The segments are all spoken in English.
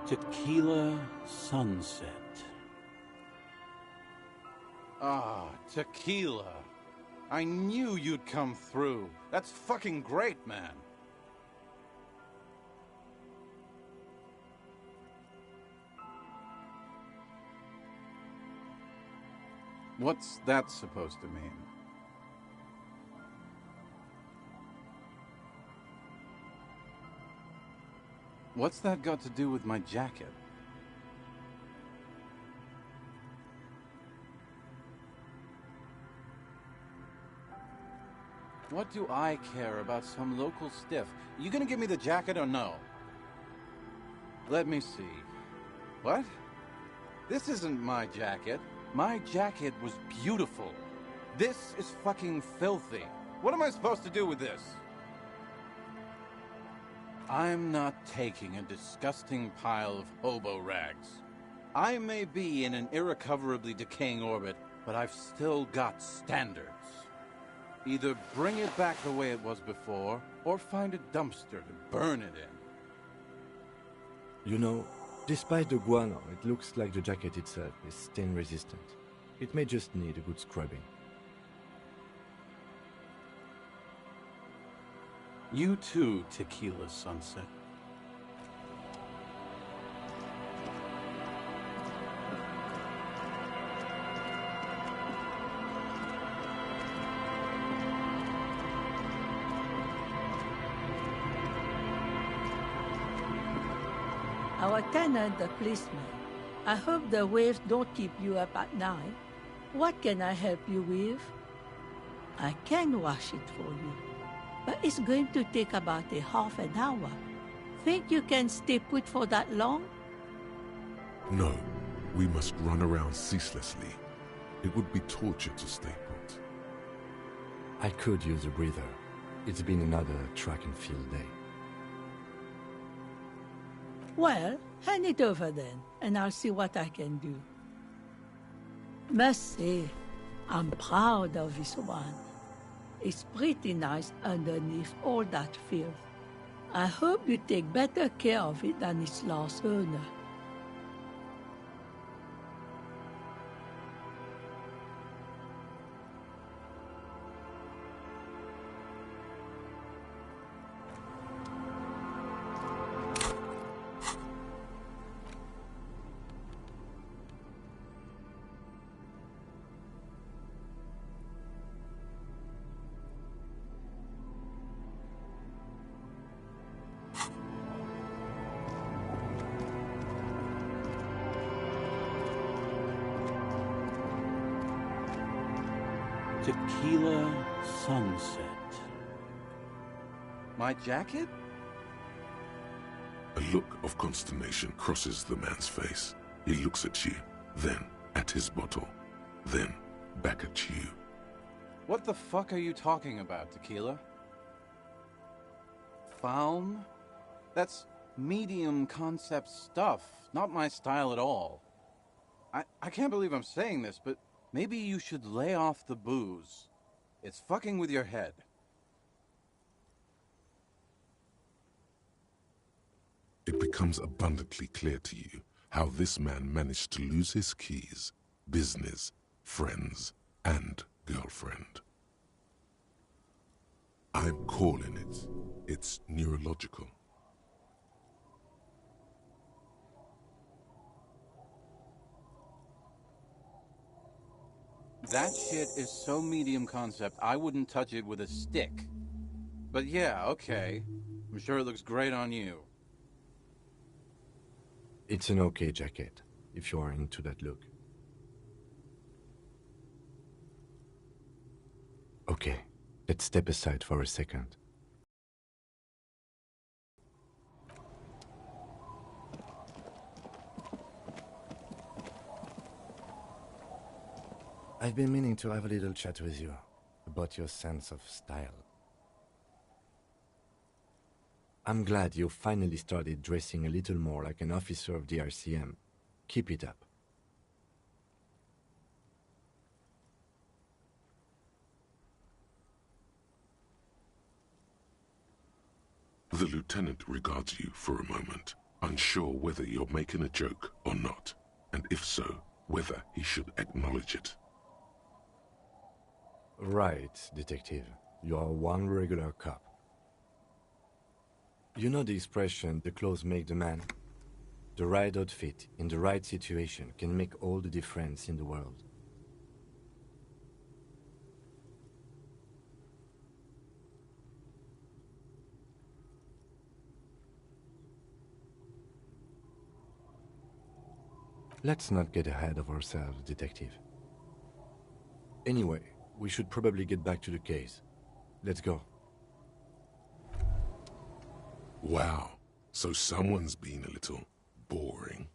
Tequila sunset. Ah, tequila. I knew you'd come through. That's fucking great, man. What's that supposed to mean? What's that got to do with my jacket? What do I care about some local stiff? You gonna give me the jacket or no? Let me see. What? This isn't my jacket. My jacket was beautiful. This is fucking filthy. What am I supposed to do with this? I'm not taking a disgusting pile of hobo rags. I may be in an irrecoverably decaying orbit, but I've still got standards. Either bring it back the way it was before, or find a dumpster to burn it in. You know, despite the guano, it looks like the jacket itself is stain resistant. It may just need a good scrubbing. You too, Tequila Sunset. Our tenant, the policeman. I hope the waves don't keep you up at night. What can I help you with? I can wash it for you, but it's going to take about a half an hour. Think you can stay put for that long? No, we must run around ceaselessly. It would be torture to stay put. I could use a breather. It's been another track and field day. Well, hand it over then, and I'll see what I can do. Must say, I'm proud of this one. It's pretty nice underneath all that filth. I hope you take better care of it than its last owner. Tequila sunset. My jacket? A look of consternation crosses the man's face. He looks at you, then at his bottle, then back at you. What the fuck are you talking about, Tequila? Faum? That's medium concept stuff, not my style at all. I can't believe I'm saying this, but maybe you should lay off the booze. It's fucking with your head. It becomes abundantly clear to you how this man managed to lose his keys, business, friends, and girlfriend. I'm calling it. It's neurological. That shit is so medium concept, I wouldn't touch it with a stick. But yeah, okay. I'm sure it looks great on you. It's an okay jacket, if you are into that look. Okay, let's step aside for a second. I've been meaning to have a little chat with you about your sense of style. I'm glad you finally started dressing a little more like an officer of the RCM. Keep it up. The lieutenant regards you for a moment, unsure whether you're making a joke or not, and if so, whether he should acknowledge it. Right, detective. You are one regular cop. You know the expression, the clothes make the man? The right outfit in the right situation can make all the difference in the world. Let's not get ahead of ourselves, detective. Anyway, we should probably get back to the case. Let's go. Wow, so someone's been a little boring.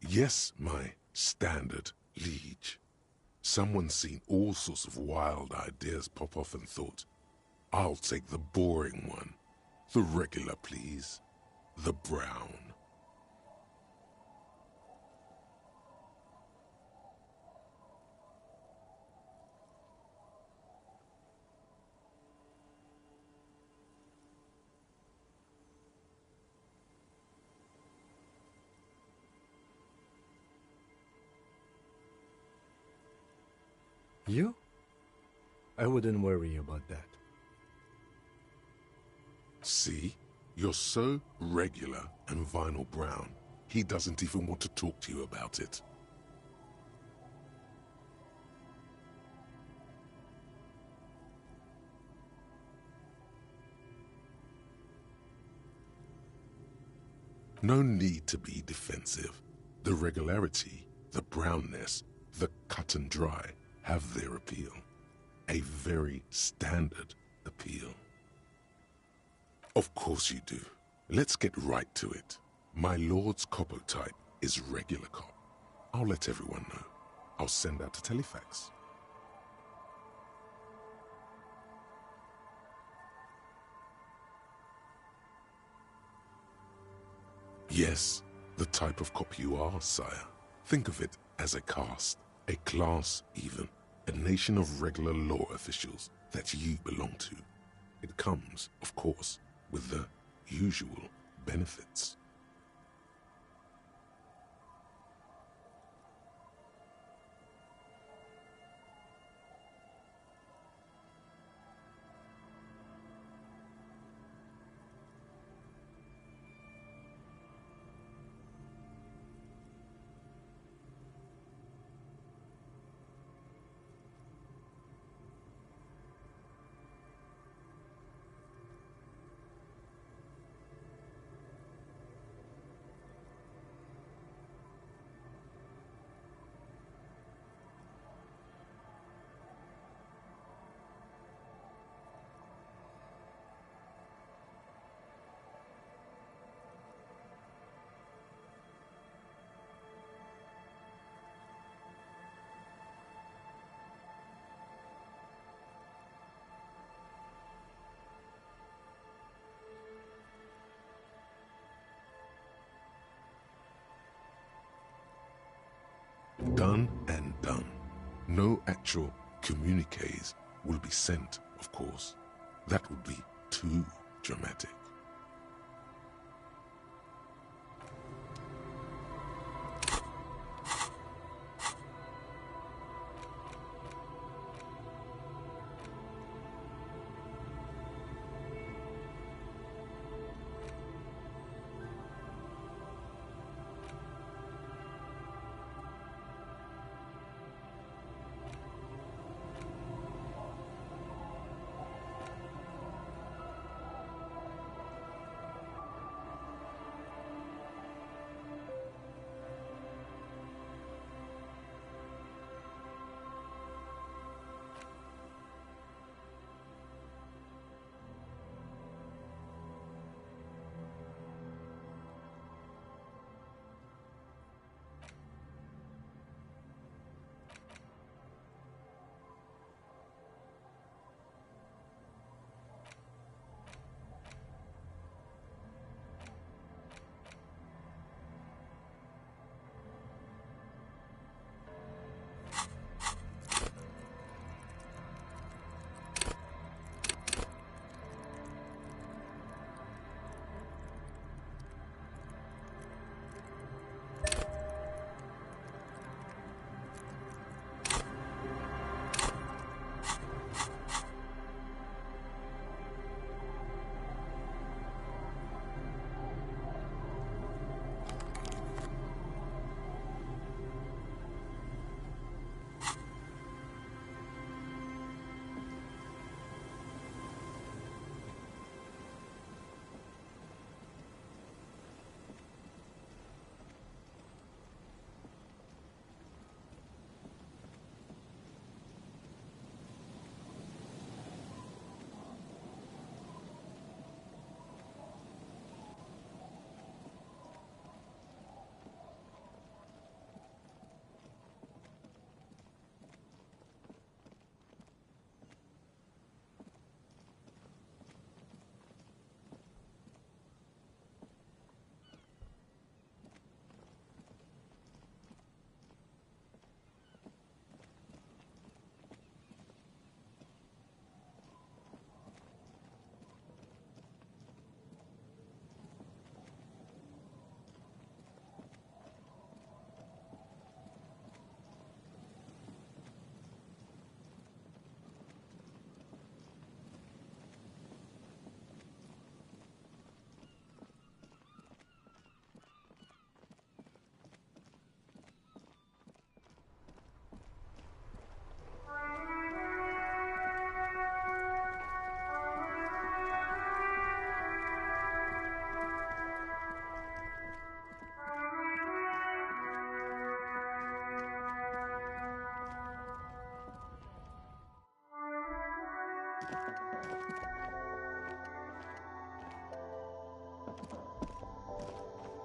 Yes, my standard liege. Someone's seen all sorts of wild ideas pop off and thought, I'll take the boring one. The regular, please. The brown. You? I wouldn't worry about that. See? You're so regular and vinyl brown, he doesn't even want to talk to you about it. No need to be defensive. The regularity, the brownness, the cut and dry have their appeal. A very standard appeal. Of course you do. Let's get right to it. My lord's copo type is regular cop. I'll let everyone know. I'll send out a telefax. Yes, the type of cop you are, sire. Think of it as a caste, a class even, a nation of regular law officials that you belong to. It comes, of course, with the usual benefits. Done and done. No actual communiques will be sent, of course. That would be too dramatic.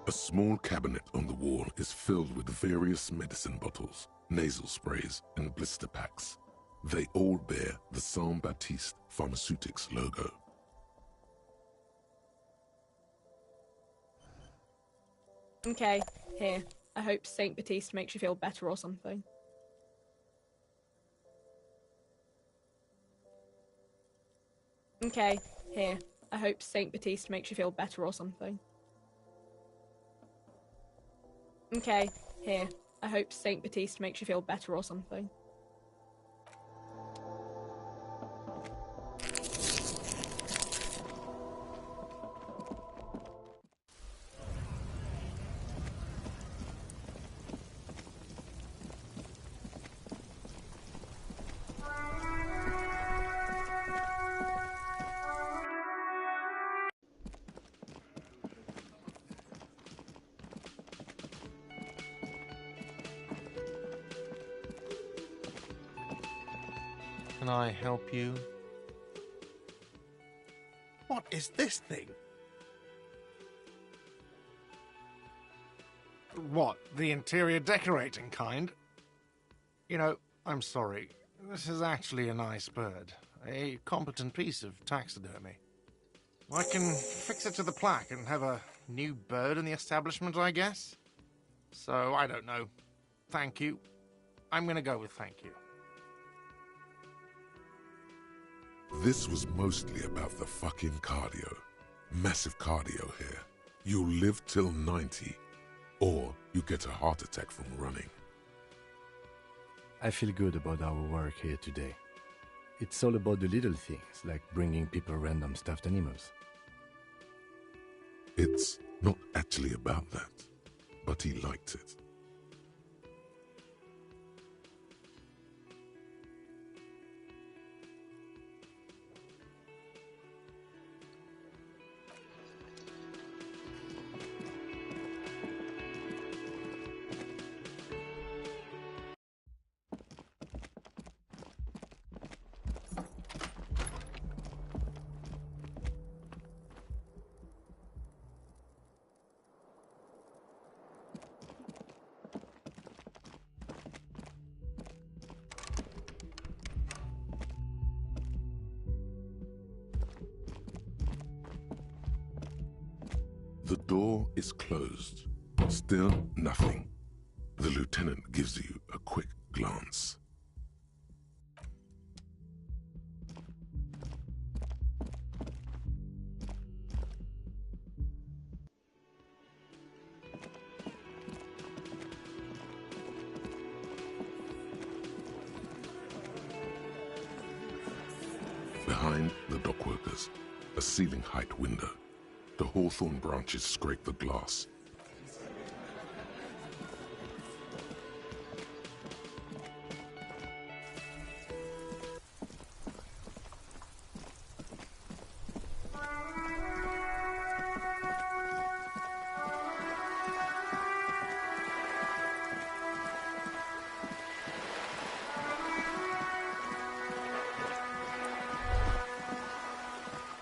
A small cabinet on the wall is filled with various medicine bottles, nasal sprays, and blister packs. They all bear the Saint Baptiste Pharmaceutics logo. Okay, here. I hope Saint Baptiste makes you feel better or something. Okay, here. I hope Saint Baptiste makes you feel better or something. Okay, here. I hope Saint Baptiste makes you feel better or something. Can I help you? What is this thing? What, the interior decorating kind? You know, I'm sorry. This is actually a nice bird. A competent piece of taxidermy. I can fix it to the plaque and have a new bird in the establishment, I guess? So, I don't know. Thank you. I'm gonna go with thank you. This was mostly about the fucking cardio. Massive cardio here. You'll live till 90, or you get a heart attack from running. I feel good about our work here today. It's all about the little things, like bringing people random stuffed animals. It's not actually about that, but he liked it. The door is closed. Still nothing. The lieutenant gives you a quick glance. Behind the dockworkers, a ceiling-height window. The hawthorn branches scrape the glass.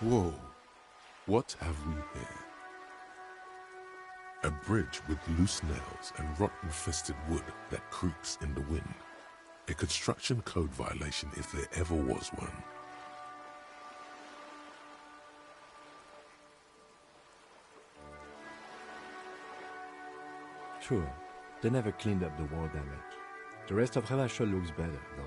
Whoa, what have we here? A bridge with loose nails and rot-infested wood that creaks in the wind. A construction code violation if there ever was one. Sure, they never cleaned up the war damage. The rest of Revachol looks better, though.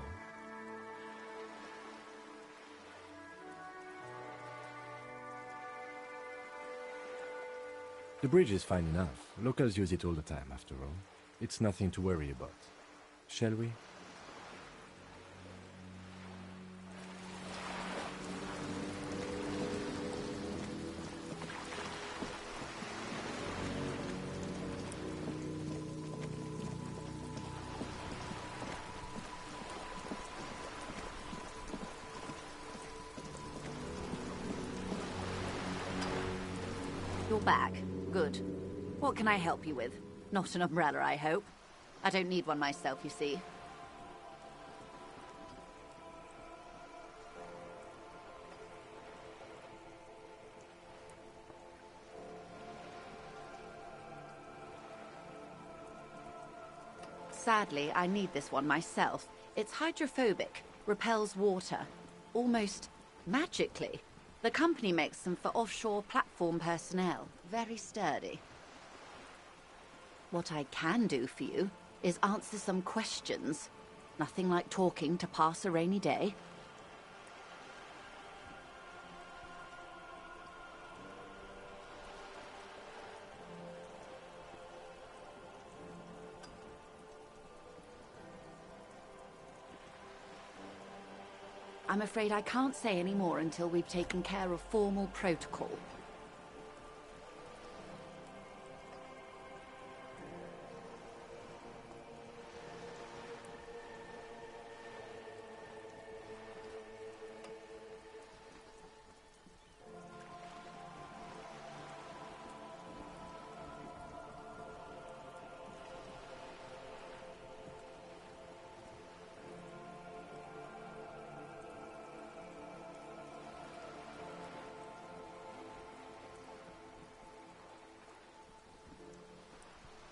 The bridge is fine enough. Locals use it all the time, after all. It's nothing to worry about. Shall we? You're back. Good. What can I help you with? Not an umbrella, I hope. I don't need one myself, you see. Sadly, I need this one myself. It's hydrophobic, repels water, almost magically. The company makes them for offshore platform personnel. Very sturdy. What I can do for you is answer some questions. Nothing like talking to pass a rainy day. I'm afraid I can't say any more until we've taken care of formal protocol.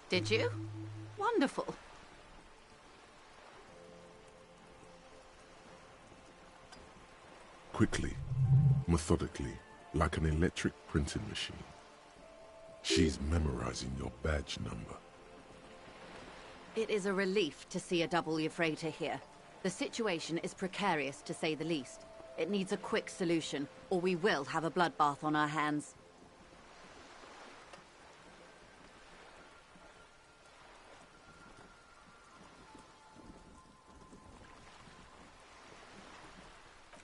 Did you? Wonderful. Quickly, methodically, like an electric printing machine. She's memorizing your badge number. It is a relief to see a W freighter here. The situation is precarious, to say the least. It needs a quick solution, or we will have a bloodbath on our hands.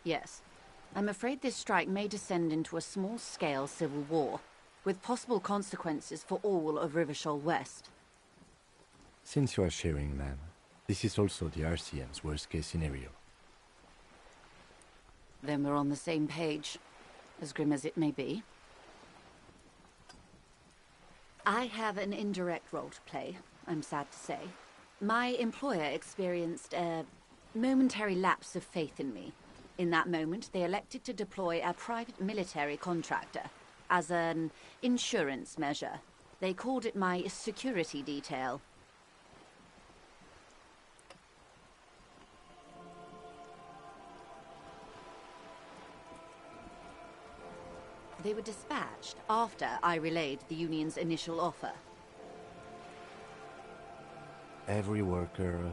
Yes. I'm afraid this strike may descend into a small-scale civil war, with possible consequences for all of Rivershoal West. Since you are sharing, ma'am, this is also the RCM's worst-case scenario. Then we're on the same page, as grim as it may be. I have an indirect role to play, I'm sad to say. My employer experienced a momentary lapse of faith in me. In that moment, they elected to deploy a private military contractor as an insurance measure. They called it my security detail. They were dispatched after I relayed the union's initial offer. Every worker...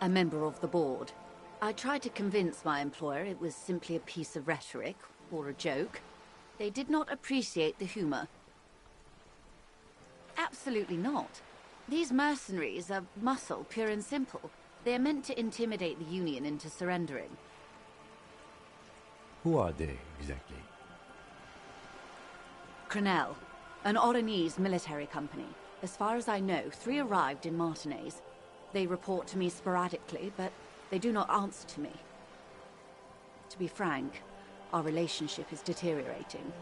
A member of the board. I tried to convince my employer it was simply a piece of rhetoric, or a joke. They did not appreciate the humor. Absolutely not. These mercenaries are muscle, pure and simple. They are meant to intimidate the Union into surrendering. Who are they, exactly? Crenell, an Oranese military company. As far as I know, 3 arrived in Martinez. They report to me sporadically, but they do not answer to me. To be frank, our relationship is deteriorating.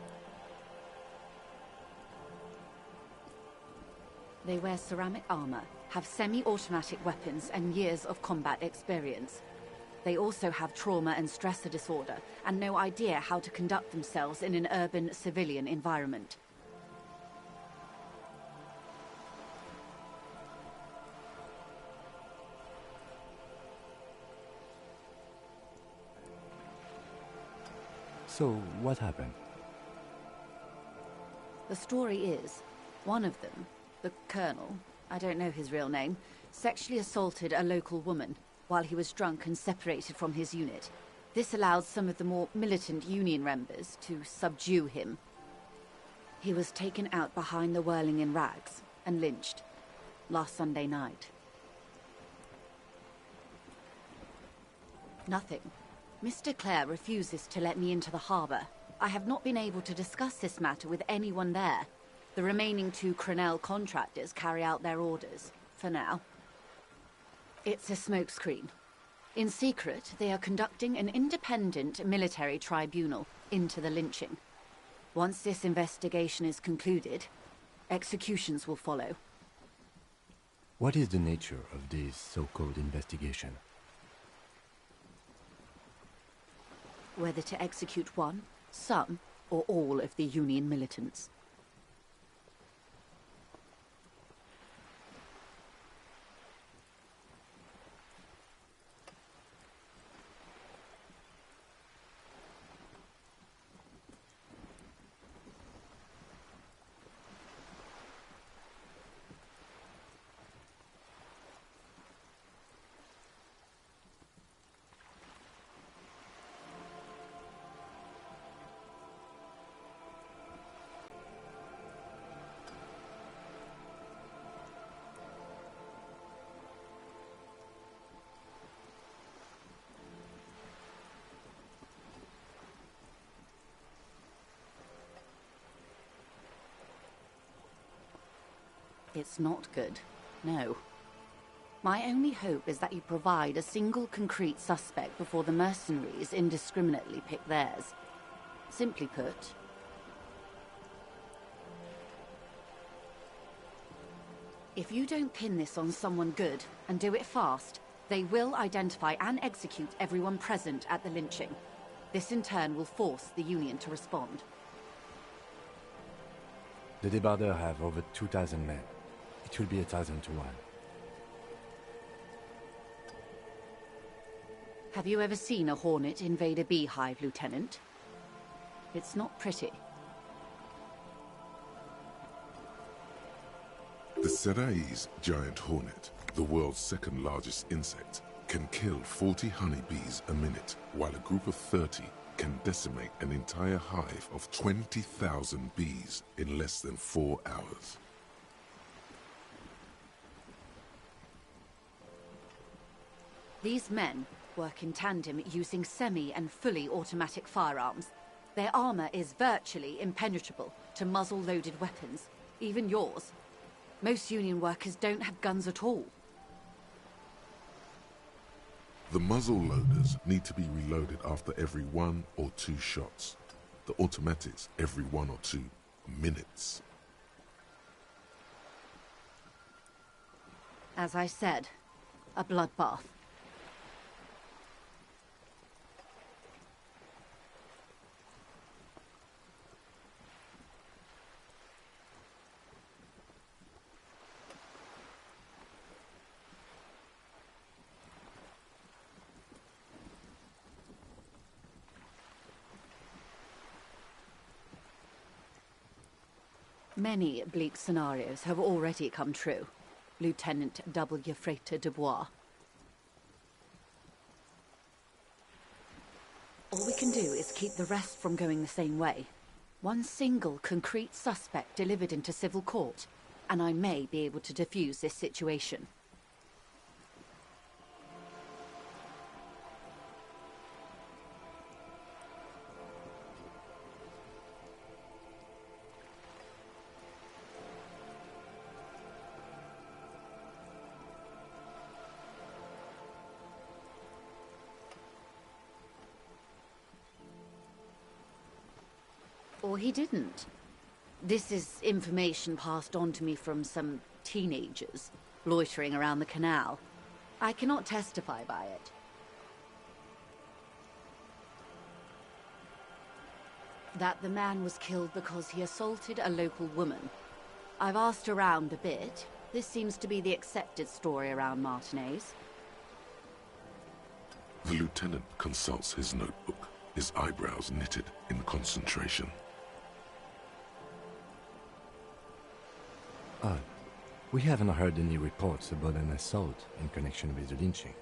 They wear ceramic armor, have semi-automatic weapons, and years of combat experience. They also have trauma and stressor disorder, and no idea how to conduct themselves in an urban civilian environment. So, what happened? The story is, one of them, the Colonel, I don't know his real name, sexually assaulted a local woman while he was drunk and separated from his unit. This allowed some of the more militant Union members to subdue him. He was taken out behind the whirling in rags and lynched last Sunday night. Nothing. Mr. Clare refuses to let me into the harbor. I have not been able to discuss this matter with anyone there. The remaining 2 Crenell contractors carry out their orders, for now. It's a smokescreen. In secret, they are conducting an independent military tribunal into the lynching. Once this investigation is concluded, executions will follow. What is the nature of this so-called investigation? Whether to execute one, some, or all of the Union militants. It's not good, no. My only hope is that you provide a single concrete suspect before the mercenaries indiscriminately pick theirs. Simply put, if you don't pin this on someone good, and do it fast, they will identify and execute everyone present at the lynching. This in turn will force the Union to respond. The débardeurs have over 2,000 men. It will be 1,000 to 1. Have you ever seen a hornet invade a beehive, Lieutenant? It's not pretty. The Serai's giant hornet, the world's second largest insect, can kill 40 honeybees a minute, while a group of 30 can decimate an entire hive of 20,000 bees in less than 4 hours. These men work in tandem using semi- and fully automatic firearms. Their armor is virtually impenetrable to muzzle-loaded weapons, even yours. Most Union workers don't have guns at all. The muzzle loaders need to be reloaded after every 1 or 2 shots. The automatics every 1 or 2 minutes. As I said, a bloodbath. Many bleak scenarios have already come true, Lieutenant W. Frater de Bois. All we can do is keep the rest from going the same way. One single concrete suspect delivered into civil court, and I may be able to defuse this situation. Or he didn't. This is information passed on to me from some teenagers loitering around the canal. I cannot testify by it. That the man was killed because he assaulted a local woman. I've asked around a bit. This seems to be the accepted story around Martinez. The lieutenant consults his notebook, his eyebrows knitted in concentration. Odd. We haven't heard any reports about an assault in connection with the lynching.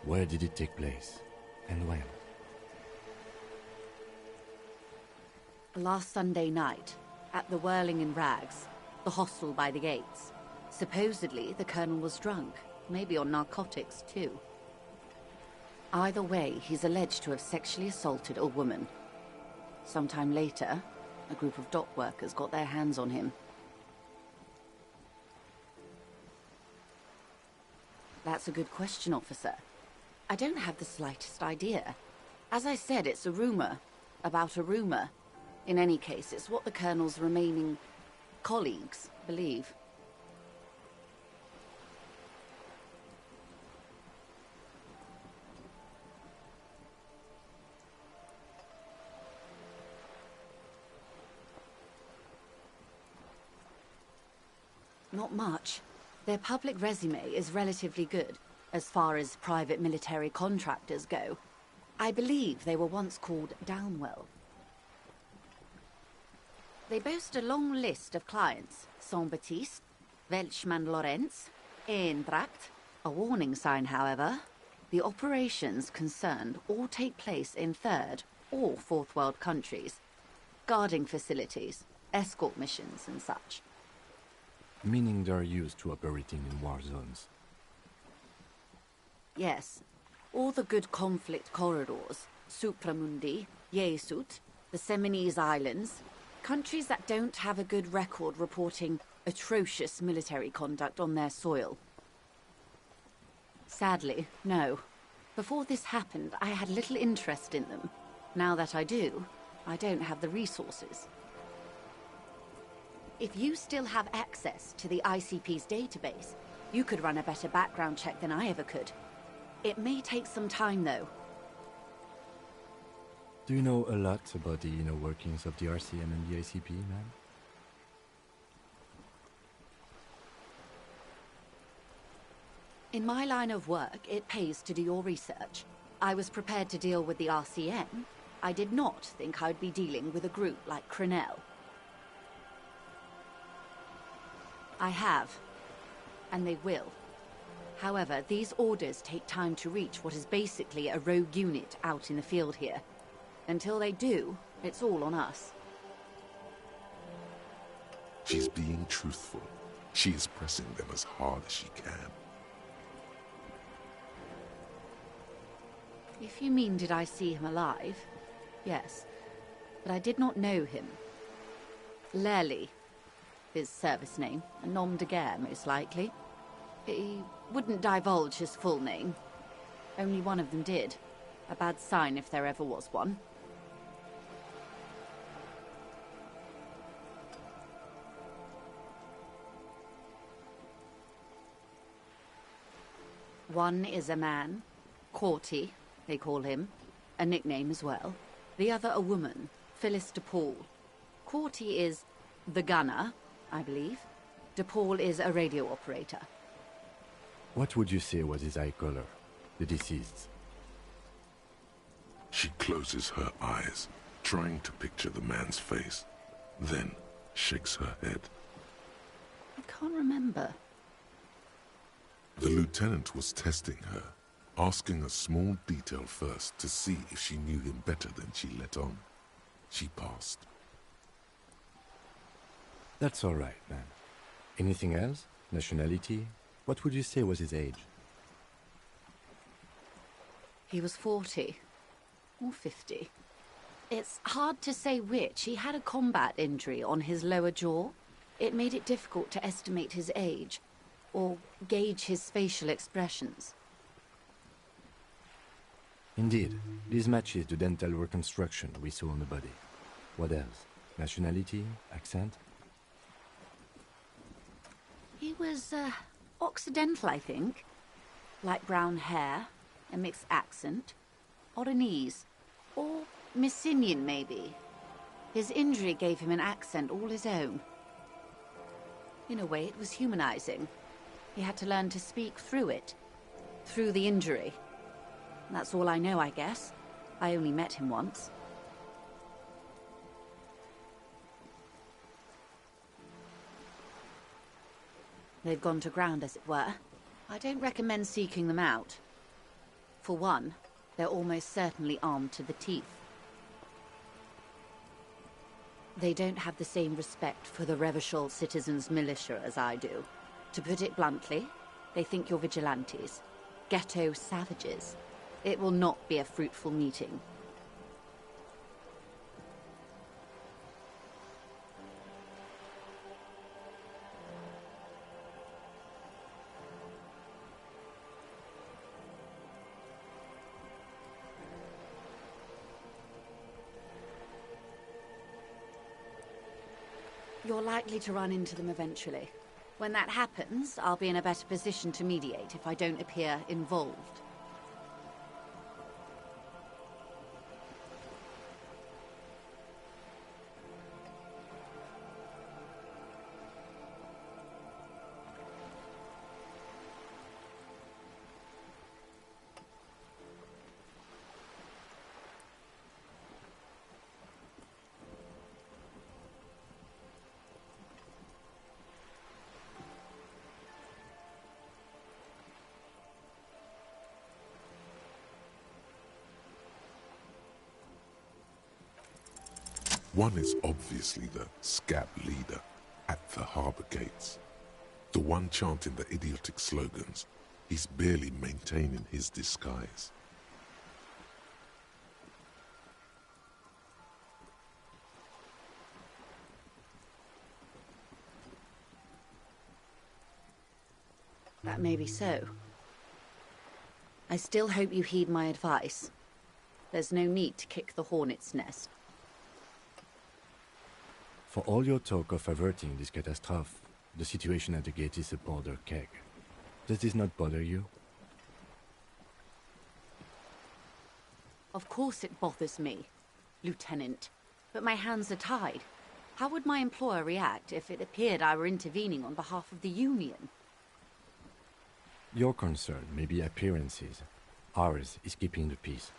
Where did it take place? And when? Last Sunday night, at the Whirling in Rags, the hostel by the gates. Supposedly, the colonel was drunk, maybe on narcotics too. Either way, he's alleged to have sexually assaulted a woman. Sometime later, a group of dock workers got their hands on him. That's a good question, officer. I don't have the slightest idea. As I said, it's a rumor about a rumor. In any case, it's what the colonel's remaining colleagues believe. Not much. Their public resume is relatively good, as far as private military contractors go. I believe they were once called Downwell. They boast a long list of clients. Saint-Baptiste, Welchman-Lorenz, Eendracht. A warning sign, however. The operations concerned all take place in third or fourth world countries. Guarding facilities, escort missions and such. Meaning they're used to operating in war zones. Yes. All the good conflict corridors, Supramundi, Yesut, the Seminese Islands, countries that don't have a good record reporting atrocious military conduct on their soil. Sadly, no. Before this happened, I had little interest in them. Now that I do, I don't have the resources. If you still have access to the ICP's database, you could run a better background check than I ever could. It may take some time, though. Do you know a lot about the inner workings of the RCM and the ICP, ma'am? In my line of work, it pays to do your research. I was prepared to deal with the RCM. I did not think I'd be dealing with a group like Crenel. I have, and they will. However, these orders take time to reach what is basically a rogue unit out in the field here. Until they do, it's all on us. She's being truthful. She is pressing them as hard as she can. If you mean did I see him alive, yes. But I did not know him. Lely, his service name, a nom de guerre most likely. He wouldn't divulge his full name. Only one of them did. A bad sign if there ever was one. One is a man, Corty, they call him, a nickname as well. The other a woman, Phyllis DePaul. Corty is the gunner, I believe. DePaul is a radio operator. What would you say was his eye color, the deceased's? She closes her eyes, trying to picture the man's face, then shakes her head. I can't remember. The lieutenant was testing her, asking a small detail first to see if she knew him better than she let on. She passed. That's all right, ma'am. Anything else? Nationality? What would you say was his age? He was 40. Or 50. It's hard to say which. He had a combat injury on his lower jaw. It made it difficult to estimate his age, or gauge his facial expressions. Indeed, this matches the dental reconstruction we saw on the body. What else? Nationality? Accent? He was, Occidental, I think. Light brown hair, a mixed accent, Oranese, or Messinian, maybe. His injury gave him an accent all his own. In a way, it was humanizing. He had to learn to speak through it, through the injury. That's all I know, I guess. I only met him once. They've gone to ground, as it were. I don't recommend seeking them out. For one, they're almost certainly armed to the teeth. They don't have the same respect for the Revachol citizens' militia as I do. To put it bluntly, they think you're vigilantes. Ghetto savages. It will not be a fruitful meeting. You're likely to run into them eventually. When that happens, I'll be in a better position to mediate if I don't appear involved. One is obviously the scab leader at the harbor gates. The one chanting the idiotic slogans. He's barely maintaining his disguise. That may be so. I still hope you heed my advice. There's no need to kick the hornet's nest. For all your talk of averting this catastrophe, the situation at the gate is a powder keg. Does this not bother you? Of course it bothers me, Lieutenant. But my hands are tied. How would my employer react if it appeared I were intervening on behalf of the Union? Your concern may be appearances. Ours is keeping the peace.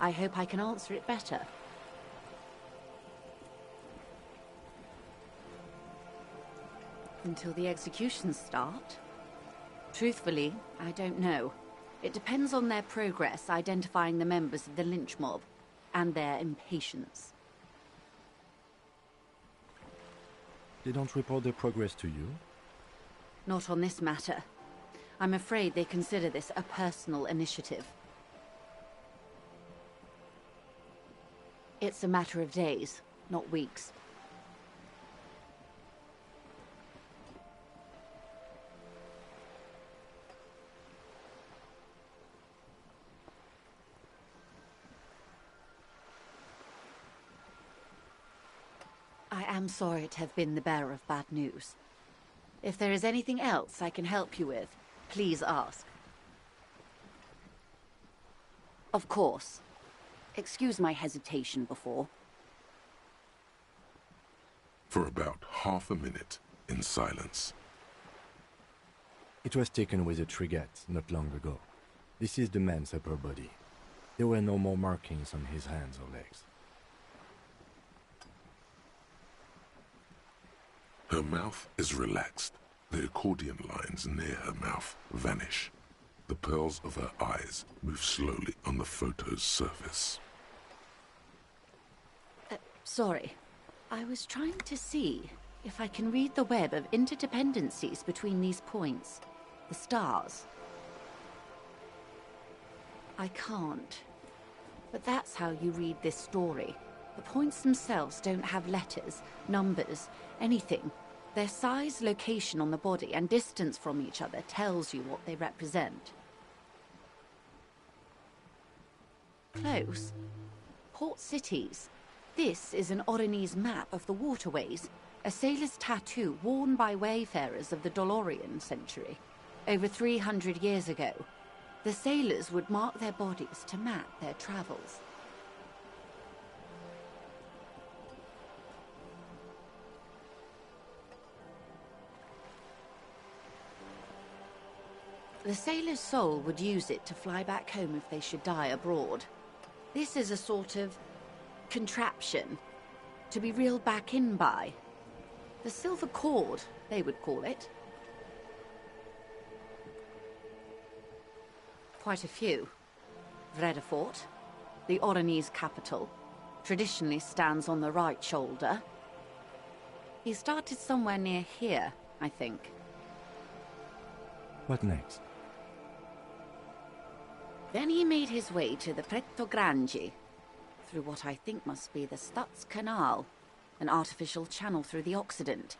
I hope I can answer it better. Until the executions start? Truthfully, I don't know. It depends on their progress identifying the members of the lynch mob, and their impatience. They don't report their progress to you? Not on this matter. I'm afraid they consider this a personal initiative. It's a matter of days, not weeks. I am sorry to have been the bearer of bad news. If there is anything else I can help you with, please ask. Of course. Excuse my hesitation before. For about half a minute, in silence. It was taken with a trigette not long ago. This is the man's upper body. There were no more markings on his hands or legs. Her mouth is relaxed. The accordion lines near her mouth vanish. The pearls of her eyes move slowly on the photo's surface. Sorry. I was trying to see if I can read the web of interdependencies between these points. The stars. I can't. But that's how you read this story. The points themselves don't have letters, numbers, anything. Their size, location on the body, and distance from each other tells you what they represent. Close. Port cities. This is an Oronese map of the waterways, a sailor's tattoo worn by wayfarers of the Dolorian century. Over 300 years ago, the sailors would mark their bodies to map their travels. The sailor's soul would use it to fly back home if they should die abroad. This is a sort of contraption to be reeled back in by. The silver cord, they would call it. Quite a few. Vredefort, the Oronese capital, traditionally stands on the right shoulder. He started somewhere near here, I think. What next? Then he made his way to the Pretto Grande, through what I think must be the Stutz Canal, an artificial channel through the Occident.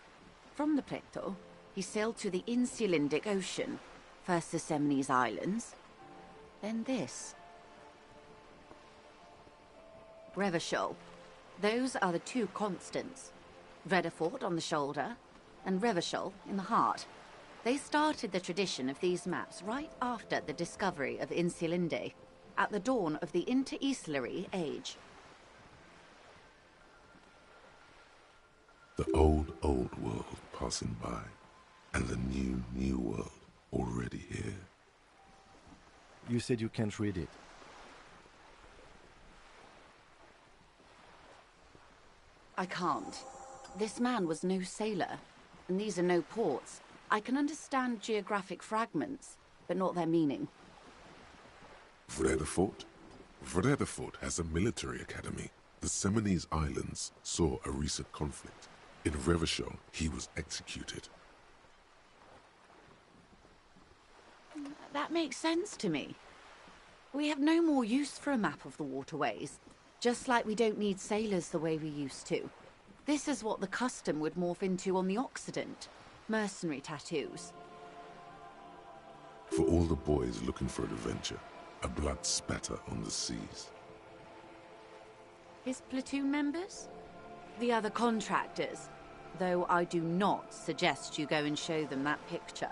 From the Pretto, He sailed to the Insulindic Ocean, first the Semines Islands, then this. Revachol. Those are the two constants. Vredefort on the shoulder, and Revachol in the heart. They started the tradition of these maps right after the discovery of Insulinde, at the dawn of the Inter-Islary Age. The old world passing by, and the new world already here. You said you can't read it. I can't. This man was no sailor, and these are no ports. I can understand geographic fragments, but not their meaning. Vredefort? Vredefort has a military academy. The Semines Islands saw a recent conflict. In Revachol, he was executed. That makes sense to me. We have no more use for a map of the waterways, just like we don't need sailors the way we used to. This is what the custom would morph into on the Occident. Mercenary tattoos. For all the boys looking for adventure, a blood spatter on the seas. His platoon members? The other contractors. Though I do not suggest you go and show them that picture.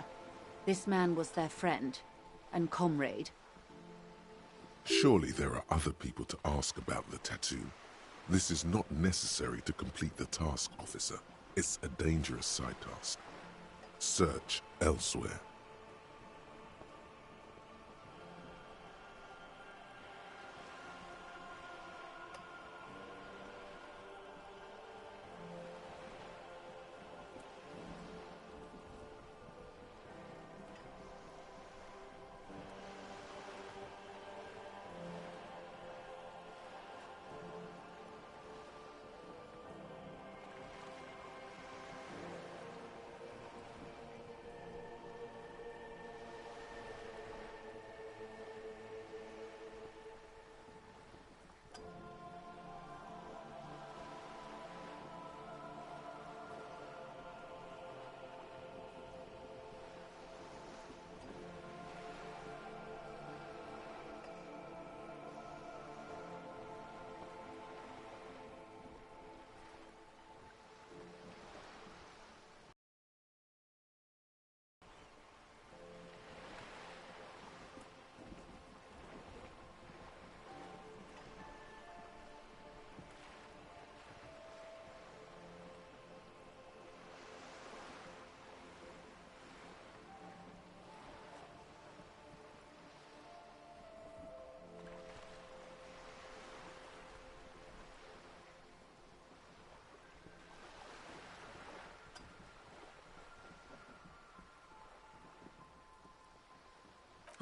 This man was their friend and comrade. Surely there are other people to ask about the tattoo. This is not necessary to complete the task, officer. It's a dangerous side task. Search elsewhere.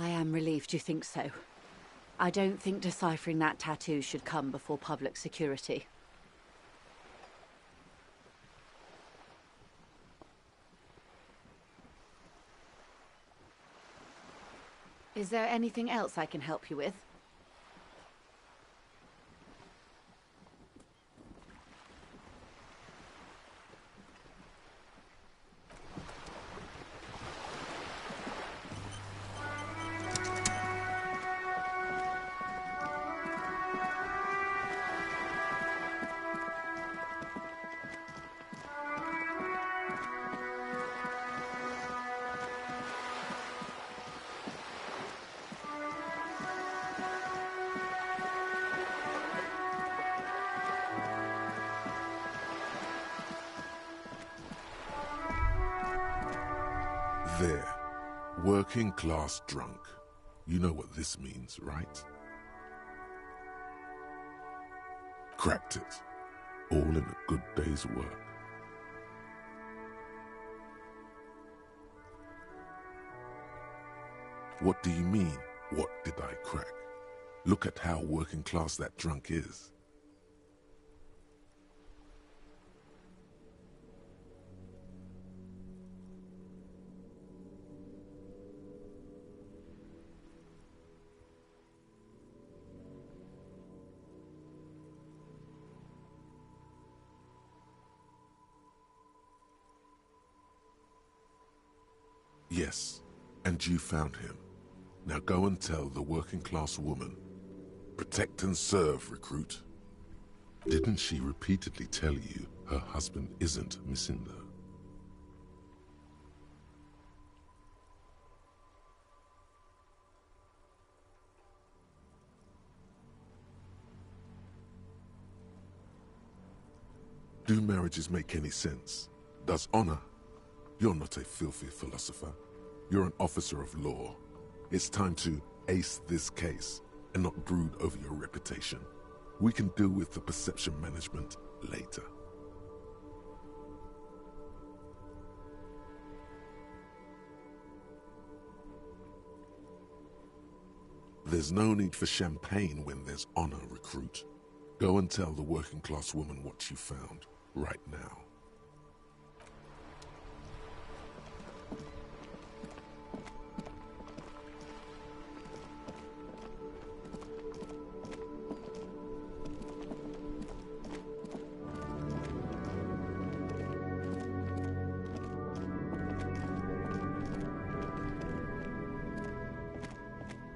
I am relieved you think so. I don't think deciphering that tattoo should come before public security. Is there anything else I can help you with? There. Working class drunk. You know what this means, right? Cracked it. All in a good day's work. What do you mean, what did I crack? Look at how working class that drunk is. Yes, and you found him. Now go and tell the working class woman. Protect and serve, recruit. Didn't she repeatedly tell you her husband isn't Misindo? Do marriages make any sense? Does honor? You're not a filthy philosopher. You're an officer of law. It's time to ace this case and not brood over your reputation. We can deal with the perception management later. There's no need for champagne when there's honor, recruit. Go and tell the working class woman what you found, right now.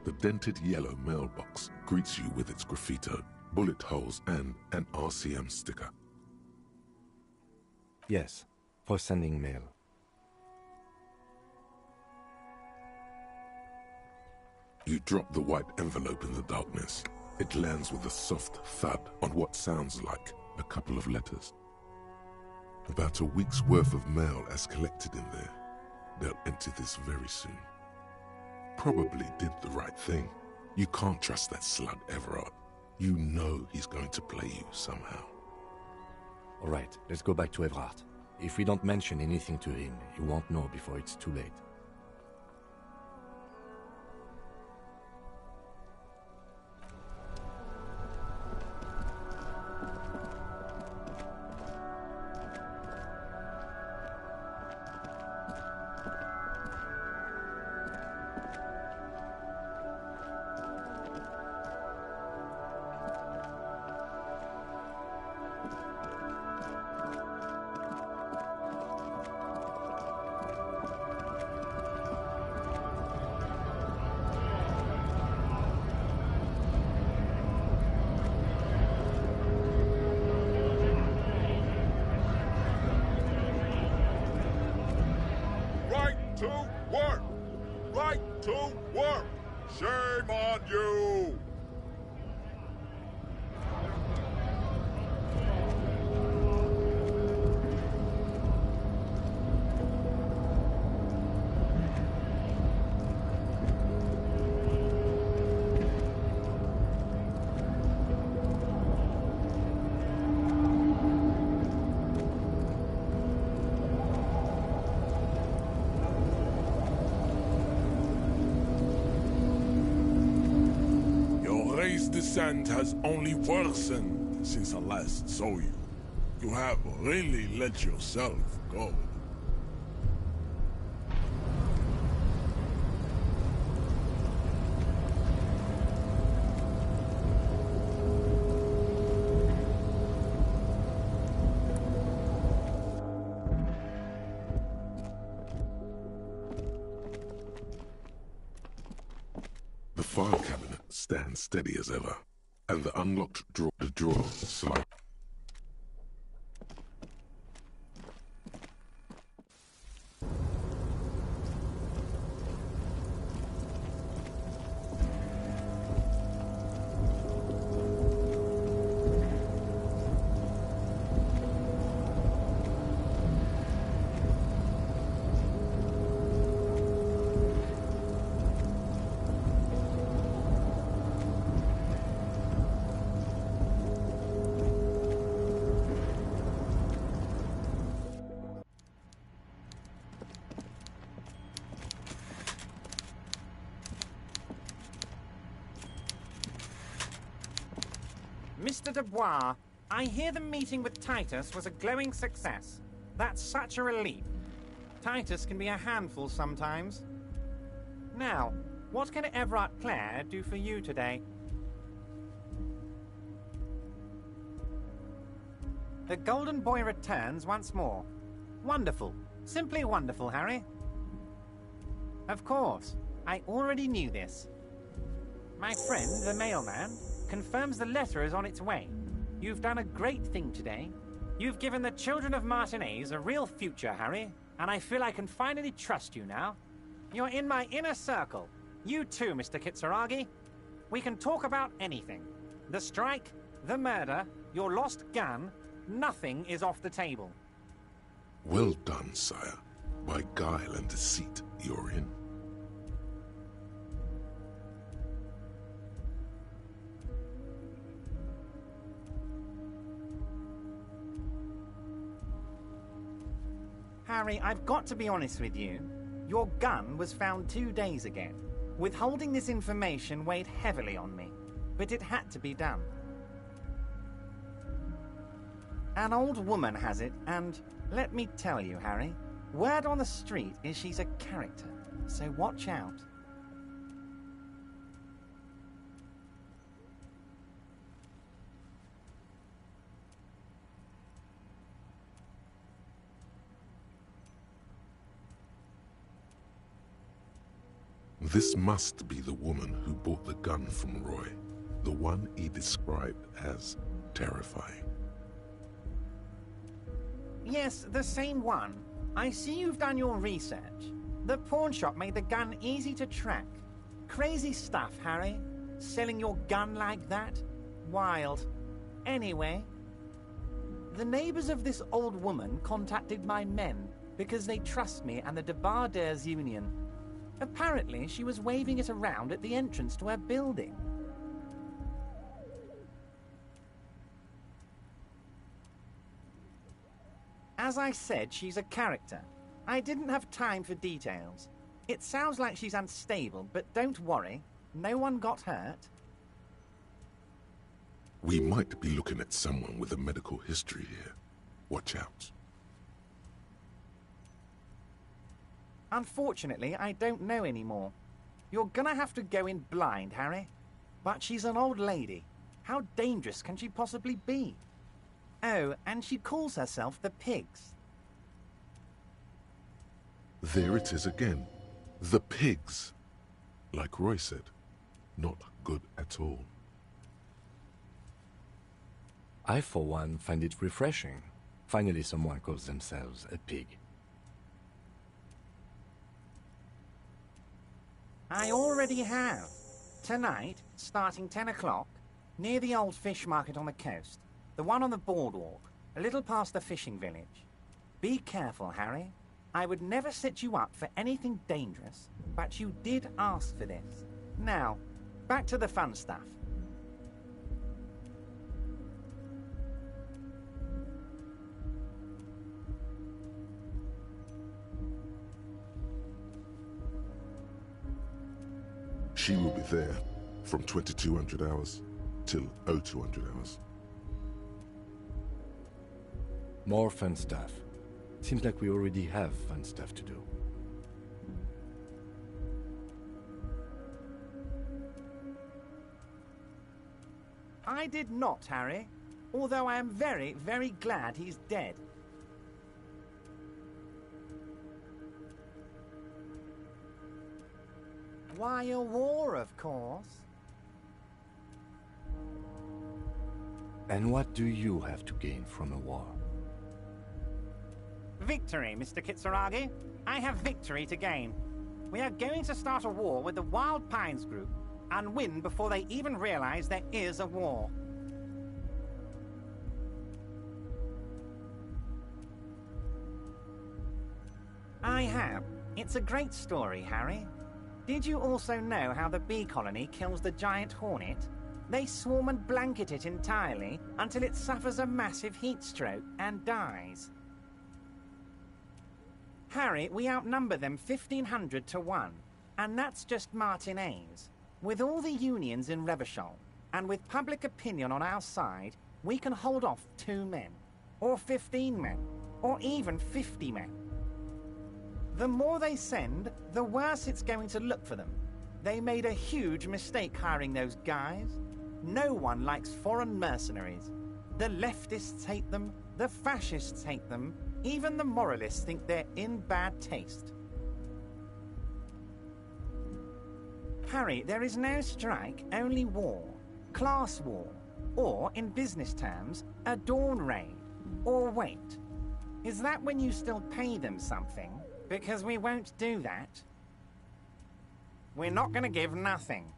The dented yellow mailbox greets you with its graffito, bullet holes, and an RCM sticker. Yes, for sending mail. You drop the white envelope in the darkness. It lands with a soft thud on what sounds like a couple of letters. About a week's worth of mail as collected in there. They'll empty this very soon. Probably did the right thing. You can't trust that slug Everard. You know he's going to play you somehow. All right, let's go back to Everard. If we don't mention anything to him, he won't know before it's too late. to work! Right to work! Shame on you! Descent has only worsened since I last saw you. You have really let yourself go. The file cabinet stands steady as ever, and the unlocked drawer slide. Mr. Dubois, I hear the meeting with Titus was a glowing success. That's such a relief. Titus can be a handful sometimes. Now, what can Everard Clare do for you today? The Golden Boy returns once more. Wonderful. Simply wonderful, Harry. Of course. I already knew this. My friend, the mailman, confirms the letter is on its way. You've done a great thing today. You've given the children of Martinez a real future, Harry, and I feel I can finally trust you now. You're in my inner circle. You too, Mr. Kitsuragi. We can talk about anything. The strike, the murder, your lost gun, nothing is off the table. Well done, sire. By guile and deceit, you're in. Harry, I've got to be honest with you. Your gun was found 2 days ago. Withholding this information weighed heavily on me, but it had to be done. An old woman has it, and let me tell you, Harry, word on the street is she's a character, so watch out. This must be the woman who bought the gun from Roy, the one he described as terrifying. Yes, the same one. I see you've done your research. The pawn shop made the gun easy to track. Crazy stuff, Harry. Selling your gun like that? Wild. Anyway, the neighbors of this old woman contacted my men because they trust me and the Debardeurs Union. Apparently, she was waving it around at the entrance to her building. As I said, she's a character. I didn't have time for details. It sounds like she's unstable, but don't worry. No one got hurt. We might be looking at someone with a medical history here. Watch out. Unfortunately, I don't know anymore. You're gonna have to go in blind, Harry. But she's an old lady. How dangerous can she possibly be? Oh, and she calls herself the Pigs. There it is again. The Pigs. Like Roy said, not good at all. I, for one, find it refreshing. Finally, someone calls themselves a pig. I already have. Tonight, starting 10 o'clock, near the old fish market on the coast. The one on the boardwalk, a little past the fishing village. Be careful, Harry. I would never set you up for anything dangerous, but you did ask for this. Now, back to the fun stuff. She will be there from 2200 hours till 0200 hours. More fun stuff. Seems like we already have fun stuff to do. I did not, Harry. Although I am very, very glad he's dead. Why, a war, of course. And what do you have to gain from a war? Victory, Mr. Kitsuragi. I have victory to gain. We are going to start a war with the Wild Pines group and win before they even realize there is a war. I have. It's a great story, Harry. Did you also know how the bee colony kills the giant hornet? They swarm and blanket it entirely until it suffers a massive heat stroke and dies. Harry, we outnumber them 1,500 to 1, and that's just Martinez. With all the unions in Revachol, and with public opinion on our side, we can hold off 2 men, or 15 men, or even 50 men. The more they send, the worse it's going to look for them. They made a huge mistake hiring those guys. No one likes foreign mercenaries. The leftists hate them, the fascists hate them, even the moralists think they're in bad taste. Harry, there is no strike, only war. Class war. Or, in business terms, a dawn raid. Or wait. Is that when you still pay them something? Because we won't do that. We're not going to give nothing.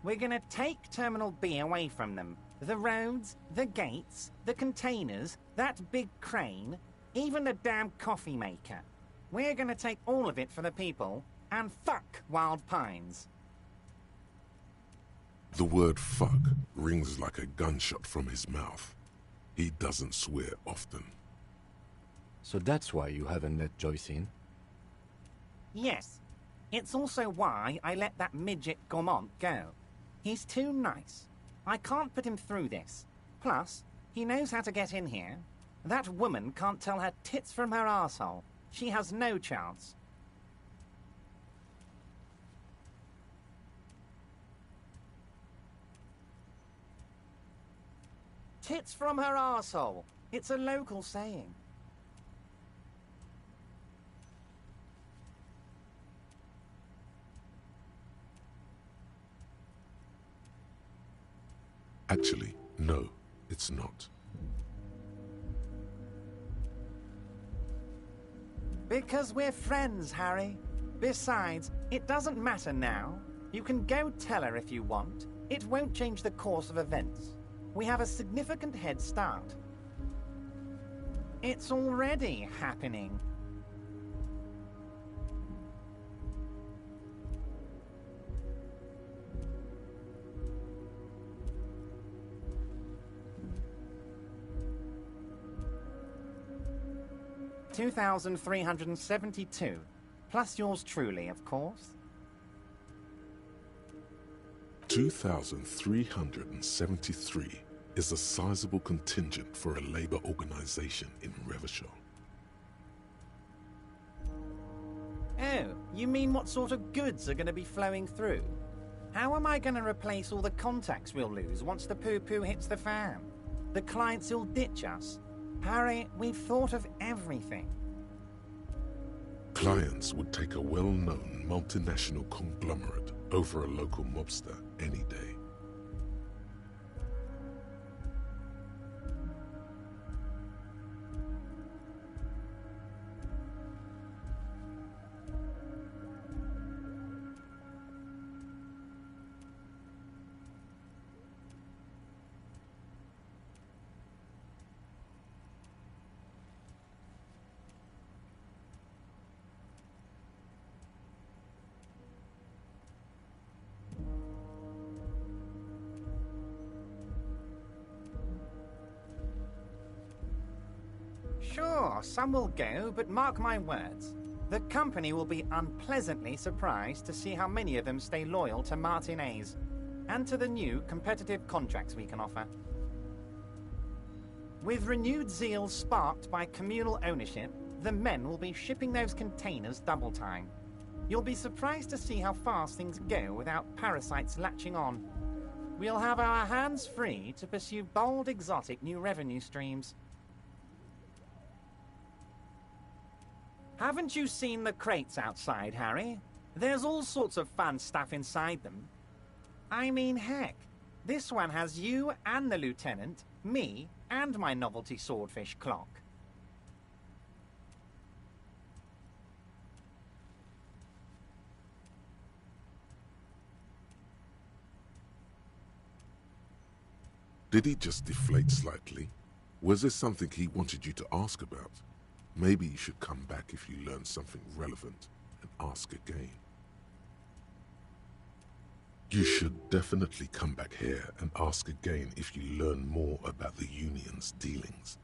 We're going to take Terminal B away from them. The roads, the gates, the containers, that big crane, even the damn coffee maker. We're going to take all of it for the people, and fuck Wild Pines. The word fuck rings like a gunshot from his mouth. He doesn't swear often. So that's why you haven't let Joyce in? Yes. It's also why I let that midget Gaumont go. He's too nice. I can't put him through this. Plus, he knows how to get in here. That woman can't tell her tits from her arsehole. She has no chance. Tits from her arsehole. It's a local saying. Actually, no, it's not. Because we're friends, Harry. Besides, it doesn't matter now. You can go tell her if you want. It won't change the course of events. We have a significant head start. It's already happening. $2,372, plus yours truly, of course. 2,373 is a sizable contingent for a labor organization in Revachol. Oh, you mean what sort of goods are going to be flowing through? How am I going to replace all the contacts we'll lose once the poo-poo hits the fan? The clients will ditch us. Harry, we've thought of everything. Clients would take a well-known multinational conglomerate over a local mobster any day. Sure, some will go, but mark my words. The company will be unpleasantly surprised to see how many of them stay loyal to Martinez and to the new competitive contracts we can offer. With renewed zeal sparked by communal ownership, the men will be shipping those containers double time. You'll be surprised to see how fast things go without parasites latching on. We'll have our hands free to pursue bold, exotic new revenue streams. Haven't you seen the crates outside, Harry? There's all sorts of fun stuff inside them. I mean, heck, this one has you and the lieutenant, me, and my novelty swordfish clock. Did he just deflate slightly? Was there something he wanted you to ask about? Maybe you should come back if you learn something relevant and ask again. You should definitely come back here and ask again if you learn more about the Union's dealings.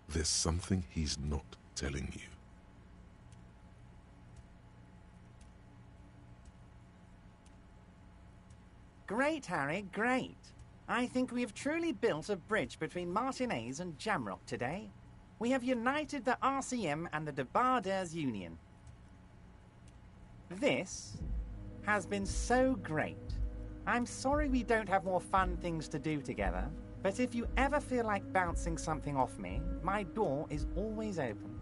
There's something he's not telling you. Great, Harry, great. I think we have truly built a bridge between Martinez and Jamrock today. We have united the RCM and the Debarders Union. This has been so great. I'm sorry we don't have more fun things to do together, but if you ever feel like bouncing something off me, my door is always open.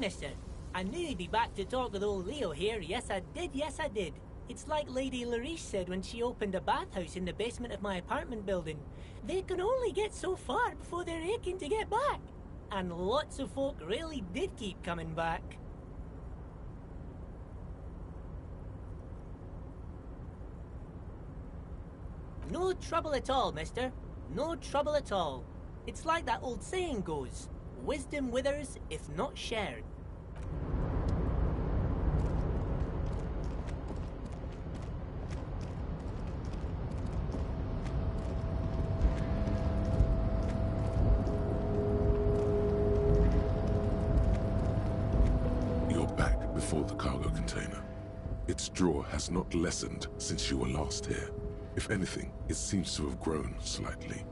mister. I knew you'd be back to talk with old Leo here. Yes, I did. Yes, I did. It's like Lady Larice said when she opened a bathhouse in the basement of my apartment building. They can only get so far before they're aching to get back. And lots of folk really did keep coming back. No trouble at all, mister. No trouble at all. It's like that old saying goes, wisdom withers if not shared. You're back before the cargo container. Its draw has not lessened since you were last here. If anything, it seems to have grown slightly.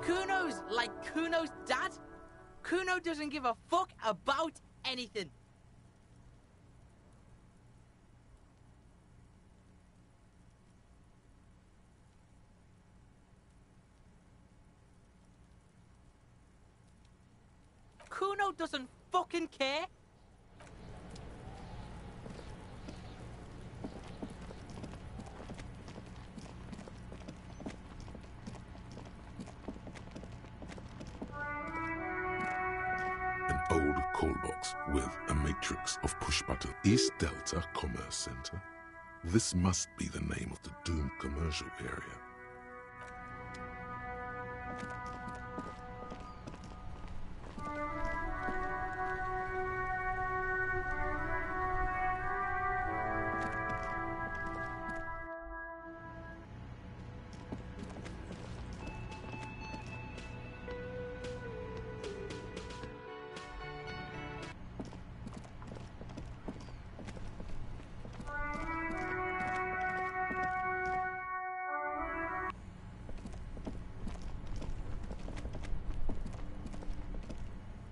Kuno's like Kuno's dad? Kuno doesn't give a fuck about anything. Kuno doesn't fucking care. An old call box with a matrix of push buttons. East Delta Commerce Center. This must be the name of the doomed commercial area.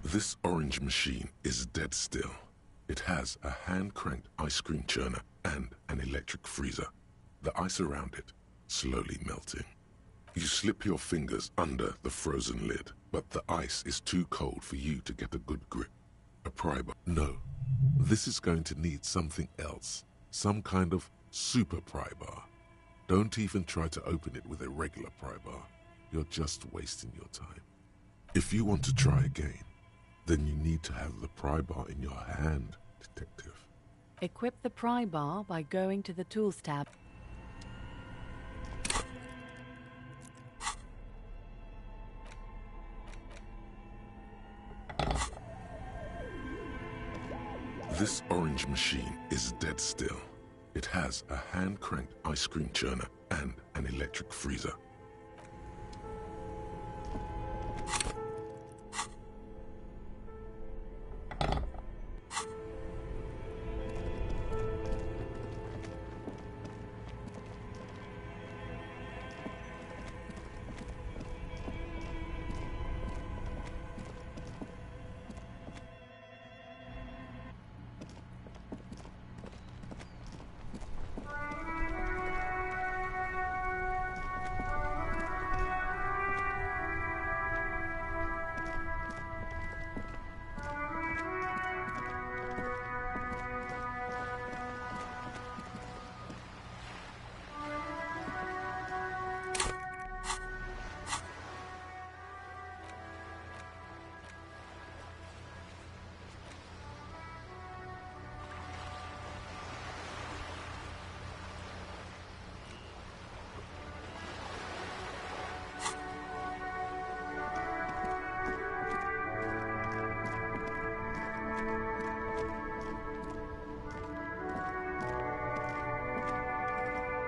This orange machine is dead still. It has a hand-cranked ice cream churner and an electric freezer. The ice around it slowly melting. You slip your fingers under the frozen lid, but the ice is too cold for you to get a good grip. A pry bar. No, this is going to need something else. Some kind of super pry bar. Don't even try to open it with a regular pry bar. You're just wasting your time. If you want to try again, then you need to have the pry bar in your hand, detective. Equip the pry bar by going to the Tools tab. This orange machine is dead still. It has a hand-cranked ice cream churner and an electric freezer.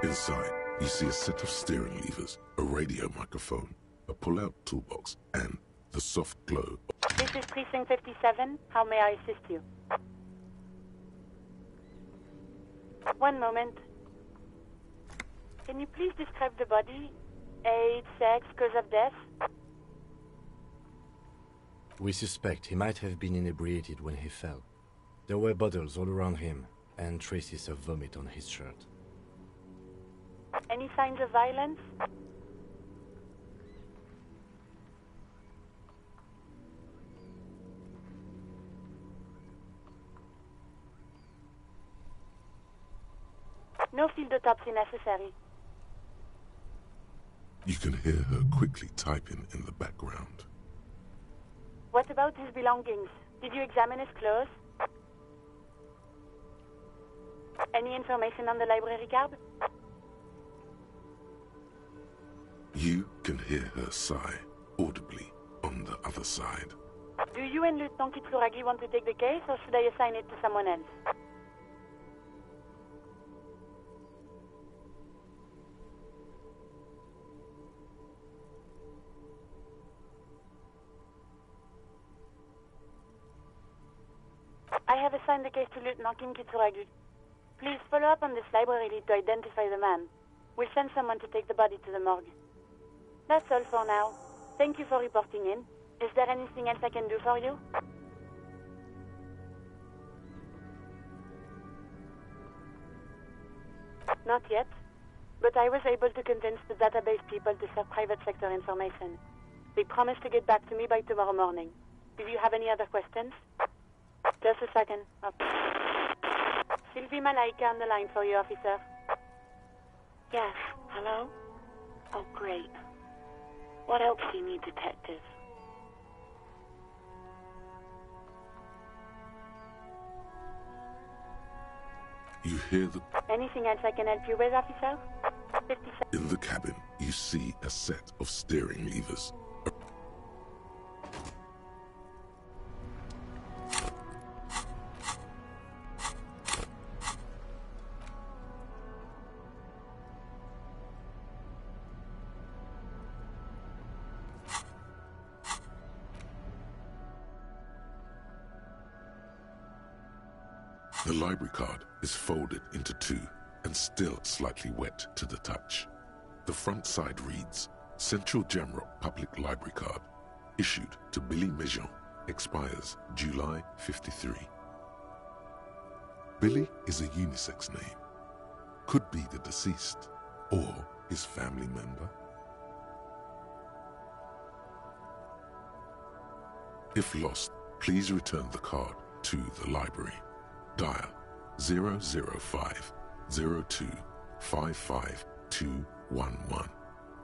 Inside, you see a set of steering levers, a radio microphone, a pull-out toolbox, and the soft glow. This is Precinct 57. How may I assist you? One moment. Can you please describe the body? Age, sex, cause of death? We suspect he might have been inebriated when he fell. There were bottles all around him, and traces of vomit on his shirt. Any signs of violence? No field autopsy necessary. You can hear her quickly typing in the background. What about his belongings? Did you examine his clothes? Any information on the library card? You can hear her sigh audibly on the other side. Do you and Lieutenant Kitsuragi want to take the case, or should I assign it to someone else? I have assigned the case to Lieutenant Kitsuragi. Please follow up on this library lead to identify the man. We'll send someone to take the body to the morgue. That's all for now. Thank you for reporting in. Is there anything else I can do for you? Not yet, but I was able to convince the database people to share private sector information. They promised to get back to me by tomorrow morning. Do you have any other questions? Just a second. Oh. Sylvie Malaika on the line for you, officer. Yes, hello? Oh, great. What else do you need, detective? You hear the... Anything else I can help you with, officer? 57. In the cabin, you see a set of steering levers. The library card is folded into two and still slightly wet to the touch. The front side reads, Central Jamrock Public Library Card, issued to Billy Mejean, expires July 53. Billy is a unisex name. Could be the deceased or his family member. If lost, please return the card to the library. Dial 005 02 55 211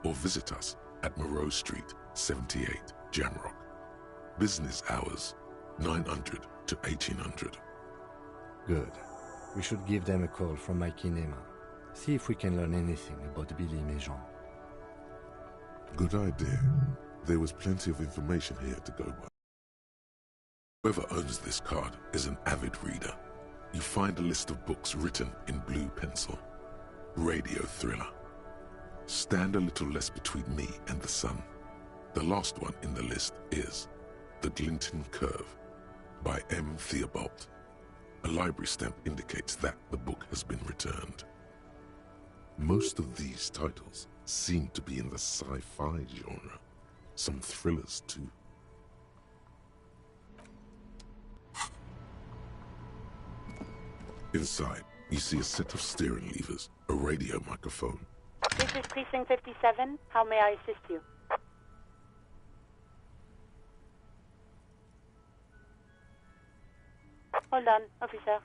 or visit us at Moreau Street, 78, Jamrock. Business hours, 900 to 1800. Good. We should give them a call from my kinema. See if we can learn anything about Billy Mejean. Good idea. There was plenty of information here to go by. Whoever owns this card is an avid reader. You find a list of books written in blue pencil. Radio thriller. stand a little less between me and the sun. The last one in the list is The Glinton Curve by M. Theobald. A library stamp indicates that the book has been returned. Most of these titles seem to be in the sci-fi genre. Some thrillers too. Inside, you see a set of steering levers, a radio microphone. This is Precinct 57. How may I assist you? Hold on, officer.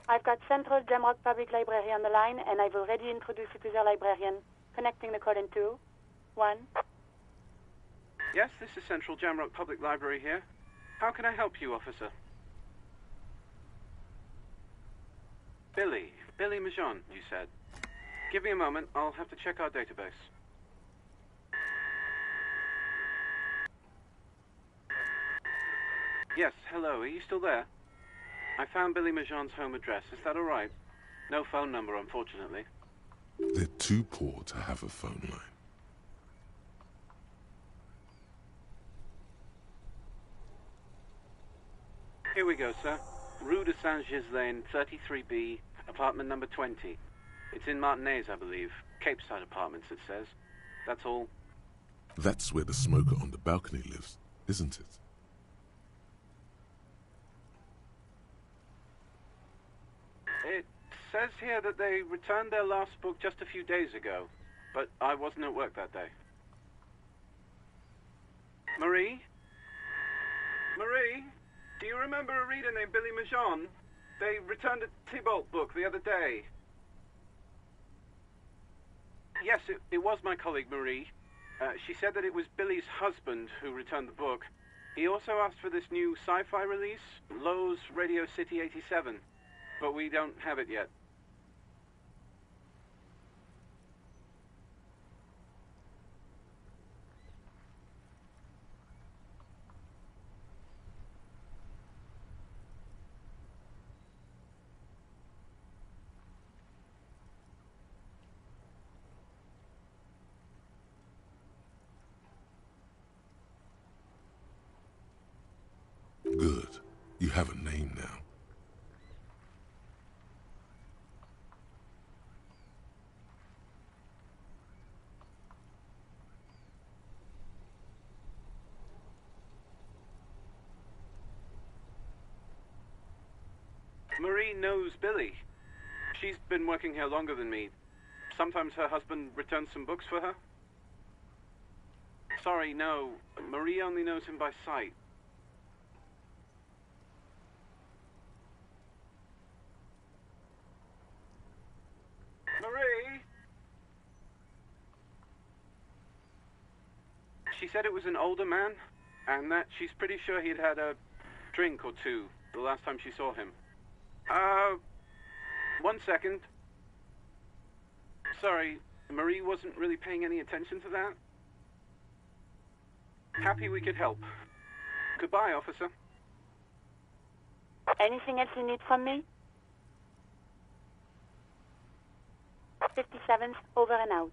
I've got Central Jamrock Public Library on the line, and I've already introduced you to their librarian. Connecting the call in 2, 1. Yes, this is Central Jamrock Public Library here. How can I help you, officer? Billy Majon, you said. Give me a moment, I'll have to check our database. Yes, hello, are you still there? I found Billy Majon's home address, is that alright? No phone number, unfortunately. They're too poor to have a phone line. Here we go, sir. Rue de Saint-Ghislain, 33B, apartment number 20. It's in Martinez, I believe. Cape Side Apartments, it says. That's all. That's where the smoker on the balcony lives, isn't it? It says here that they returned their last book just a few days ago, but I wasn't at work that day. Marie? Marie? Do you remember a reader named Billy Majon? They returned a Tybalt book the other day. Yes, it was my colleague Marie. She said that it was Billy's husband who returned the book. He also asked for this new sci-fi release, Lowe's Radio City 87, but we don't have it yet. Good. You have a name now. Marie knows Billy. She's been working here longer than me. Sometimes her husband returns some books for her. Sorry, no. Marie only knows him by sight. Marie? She said it was an older man, and that she's pretty sure he'd had a drink or two the last time she saw him. 1 second. Sorry, Marie wasn't really paying any attention to that. Happy we could help. Goodbye, officer. Anything else you need from me? 57th, over and out.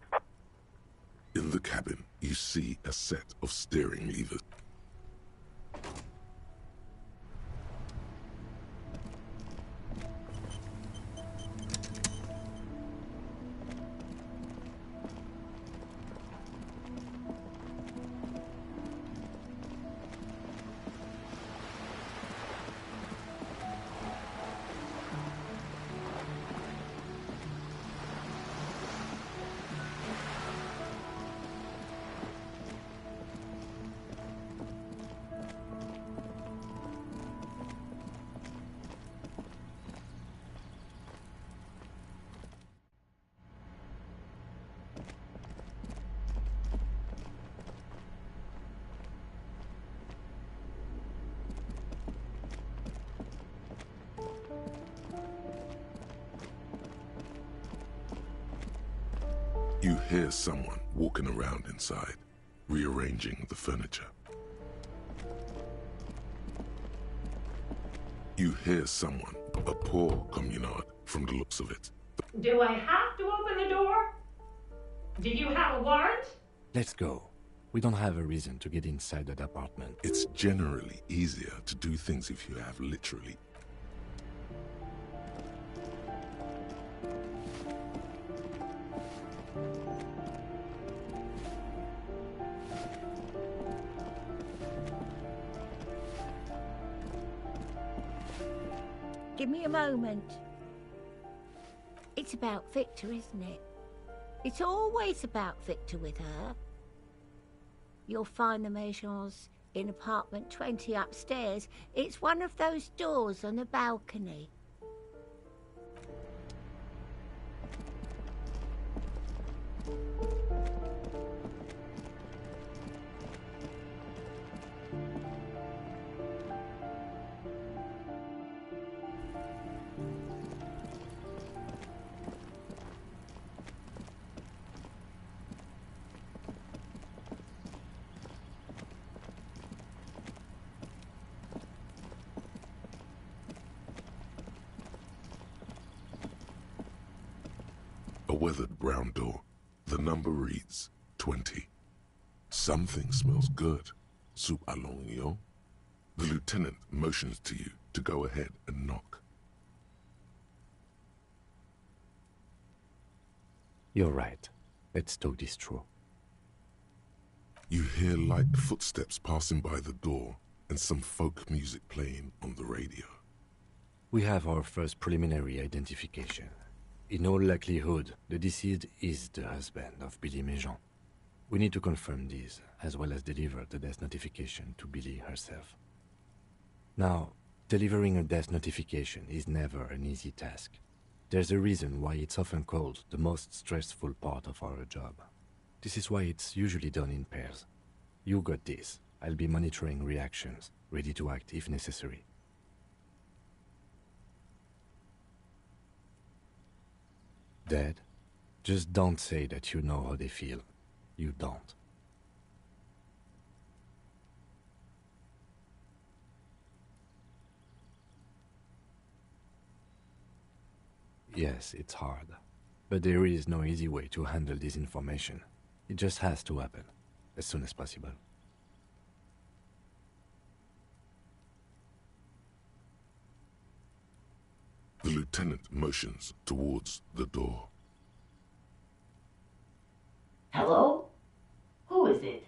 In the cabin, you see a set of steering levers. You hear someone walking around inside, rearranging the furniture. You hear someone, a poor communard from the looks of it, Do I have to open the door? Do you have a warrant? Let's go. We don't have a reason to get inside that apartment. It's generally easier to do things if you have literally. Give me a moment. It's about Victor, isn't it? It's always about Victor with her. You'll find the Maisons in apartment 20 upstairs. It's one of those doors on the balcony. A weathered brown door. The number reads 20. Something smells good. Soup à l'oignon. The lieutenant motions to you to go ahead and knock. You're right. Let's talk this through. You hear light footsteps passing by the door and some folk music playing on the radio. We have our first preliminary identification. In all likelihood, the deceased is the husband of Billy Maison. We need to confirm this, as well as deliver the death notification to Billy herself. Now, delivering a death notification is never an easy task. There's a reason why it's often called the most stressful part of our job. This is why it's usually done in pairs. You got this. I'll be monitoring reactions, ready to act if necessary. Dead? Just don't say that you know how they feel. You don't. Yes, it's hard. But there is no easy way to handle this information. It just has to happen, as soon as possible. The lieutenant motions towards the door. Hello? Who is it?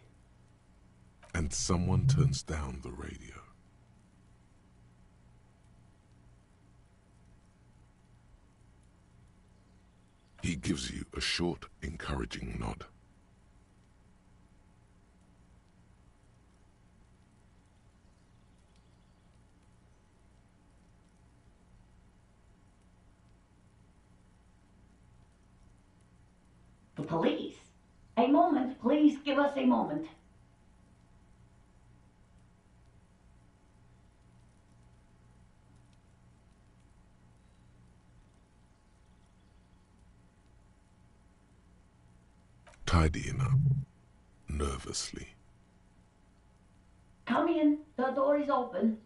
And someone turns down the radio. He gives you a short, encouraging nod. The police. A moment, please give us a moment. Tidying up, nervously. Come in, the door is open.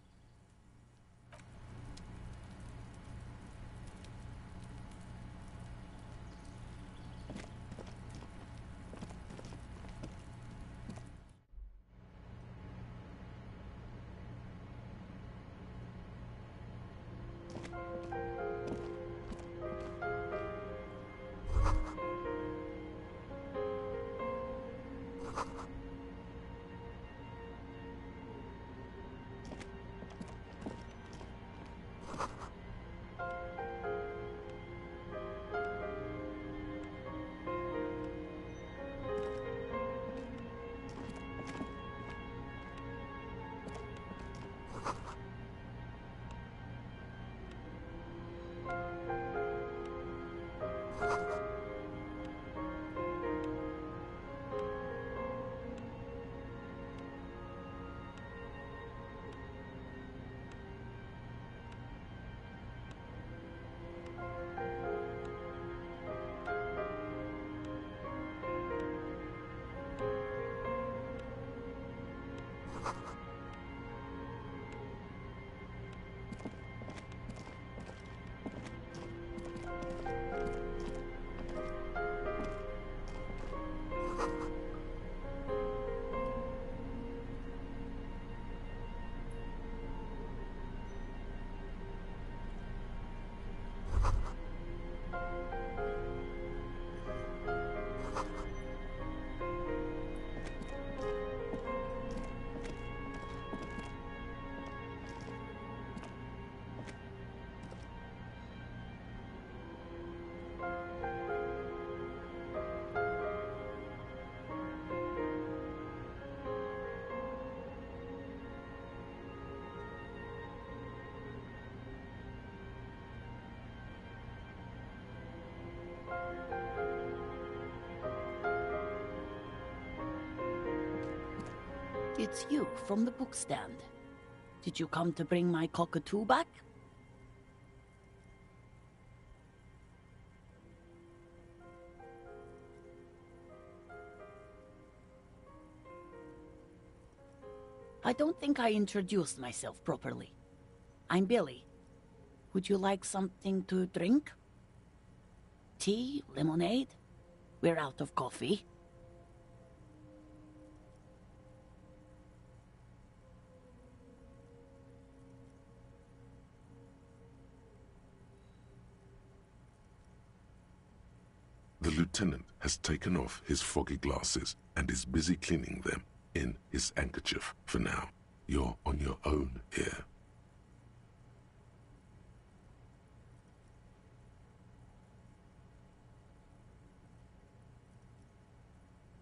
It's you, from the bookstand. Did you come to bring my cockatoo back? I don't think I introduced myself properly. I'm Billy. Would you like something to drink? Tea? Lemonade? We're out of coffee. The lieutenant has taken off his foggy glasses and is busy cleaning them in his handkerchief for now. You're on your own here.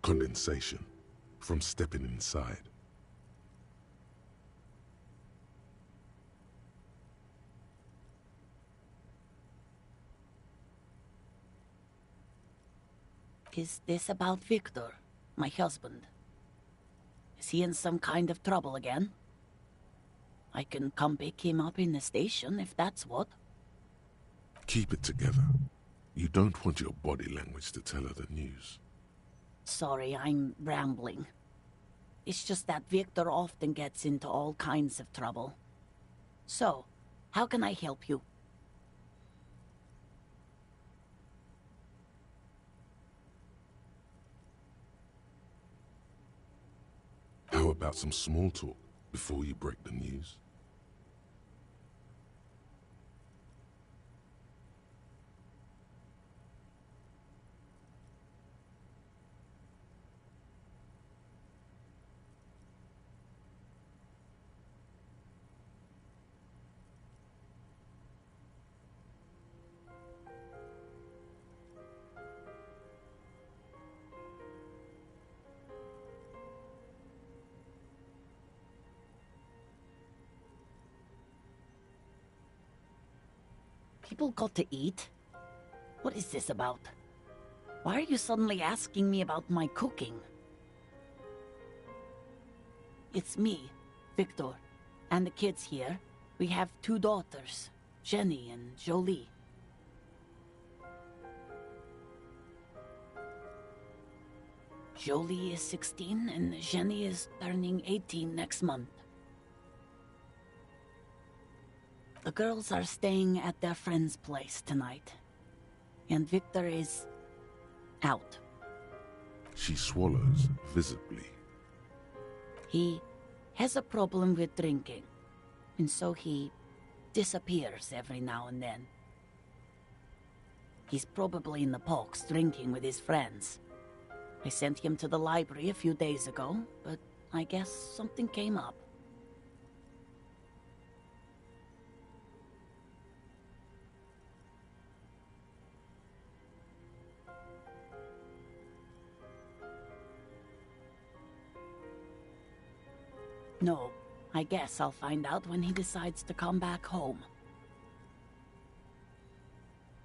Condensation from stepping inside. Is this about Victor, my husband? Is he in some kind of trouble again? I can come pick him up in the station if that's what. Keep it together. You don't want your body language to tell her the news. Sorry, I'm rambling. It's just that Victor often gets into all kinds of trouble. So, how can I help you? How about some small talk before you break the news? People got to eat? What is this about? Why are you suddenly asking me about my cooking? It's me, Victor, and the kids here. We have 2 daughters, Jenny and Jolie. Jolie is 16 and Jenny is turning 18 next month. The girls are staying at their friend's place tonight. And Victor is out. She swallows visibly. He has a problem with drinking, and so he disappears every now and then. He's probably in the parks drinking with his friends. I sent him to the library a few days ago, but I guess something came up. No, I guess I'll find out when he decides to come back home.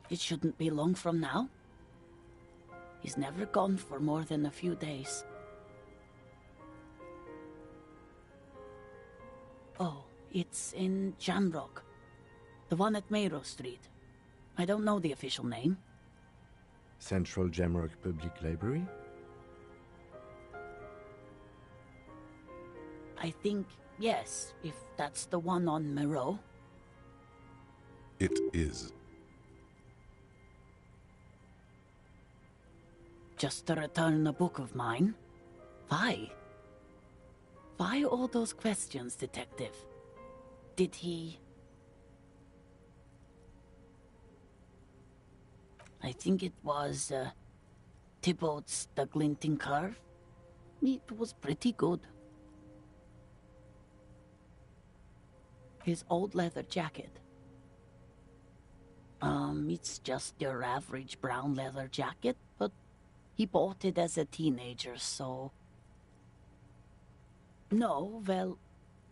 It shouldn't be long from now. He's never gone for more than a few days. Oh, it's in Jamrock. The one at Mayro Street. I don't know the official name. Central Jamrock Public Library? I think, yes, if that's the one on Moreau. It is. Just to return a book of mine? Why? Why all those questions, Detective? Did he... I think it was, Thibaut's The Glinting Curve. It was pretty good. His old leather jacket. It's just your average brown leather jacket, but he bought it as a teenager, so... No, well,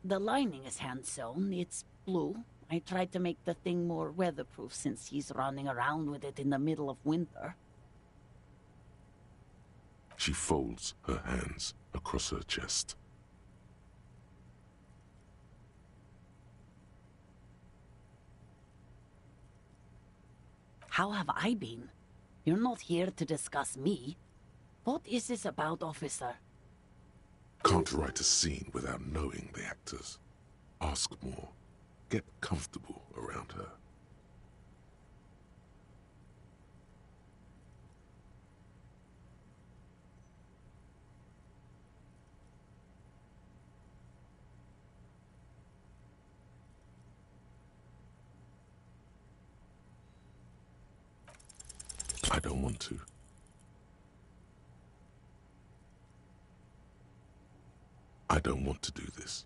the lining is hand-sewn. It's blue. I tried to make the thing more weatherproof since he's running around with it in the middle of winter. She folds her hands across her chest. How have I been? You're not here to discuss me. What is this about, officer? Can't write a scene without knowing the actors. Ask more. Get comfortable around her. I don't want to. I don't want to do this.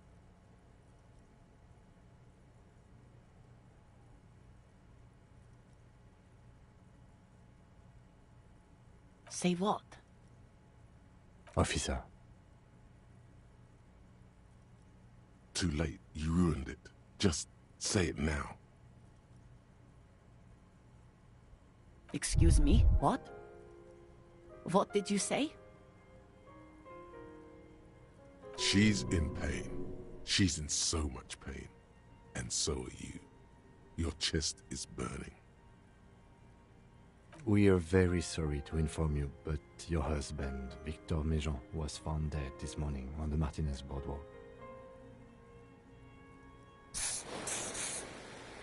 Say what? Officer. Too late. You ruined it. Just say it now. Excuse me? What? What did you say? She's in pain. She's in so much pain. And so are you. Your chest is burning. We are very sorry to inform you, but your husband, Victor Méjean, was found dead this morning on the Martinez boardwalk.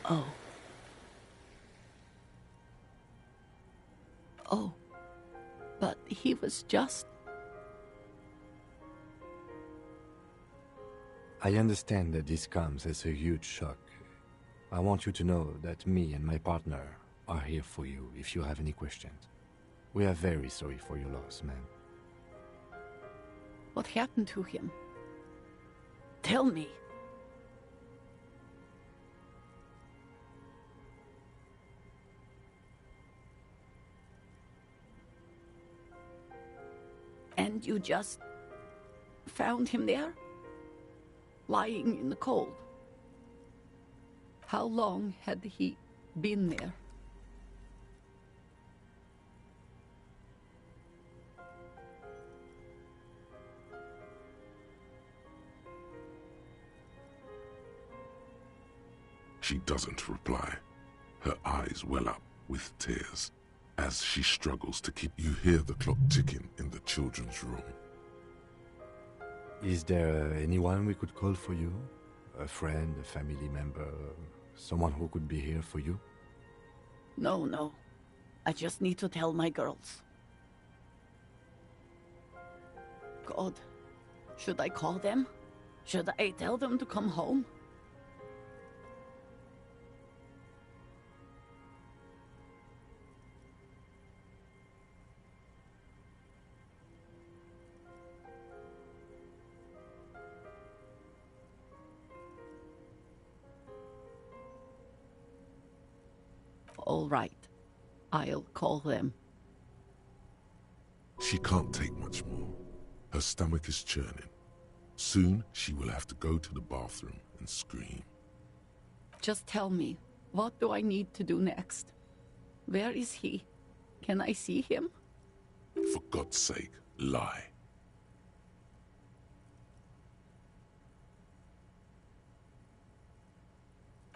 Oh. Oh. But he was just... I understand that this comes as a huge shock. I want you to know that me and my partner are here for you if you have any questions. We are very sorry for your loss, ma'am. What happened to him? Tell me. And you just found him there? Lying in the cold? How long had he been there? She doesn't reply. Her eyes well up with tears as she struggles to keep... You hear the clock ticking in the children's room. Is there anyone we could call for you? A friend, a family member, someone who could be here for you? No. I just need to tell my girls. God, should I call them? Should I tell them to come home? All right. I'll call them. She can't take much more. Her stomach is churning. Soon, she will have to go to the bathroom and scream. Just tell me, what do I need to do next? Where is he? Can I see him? For God's sake, lie.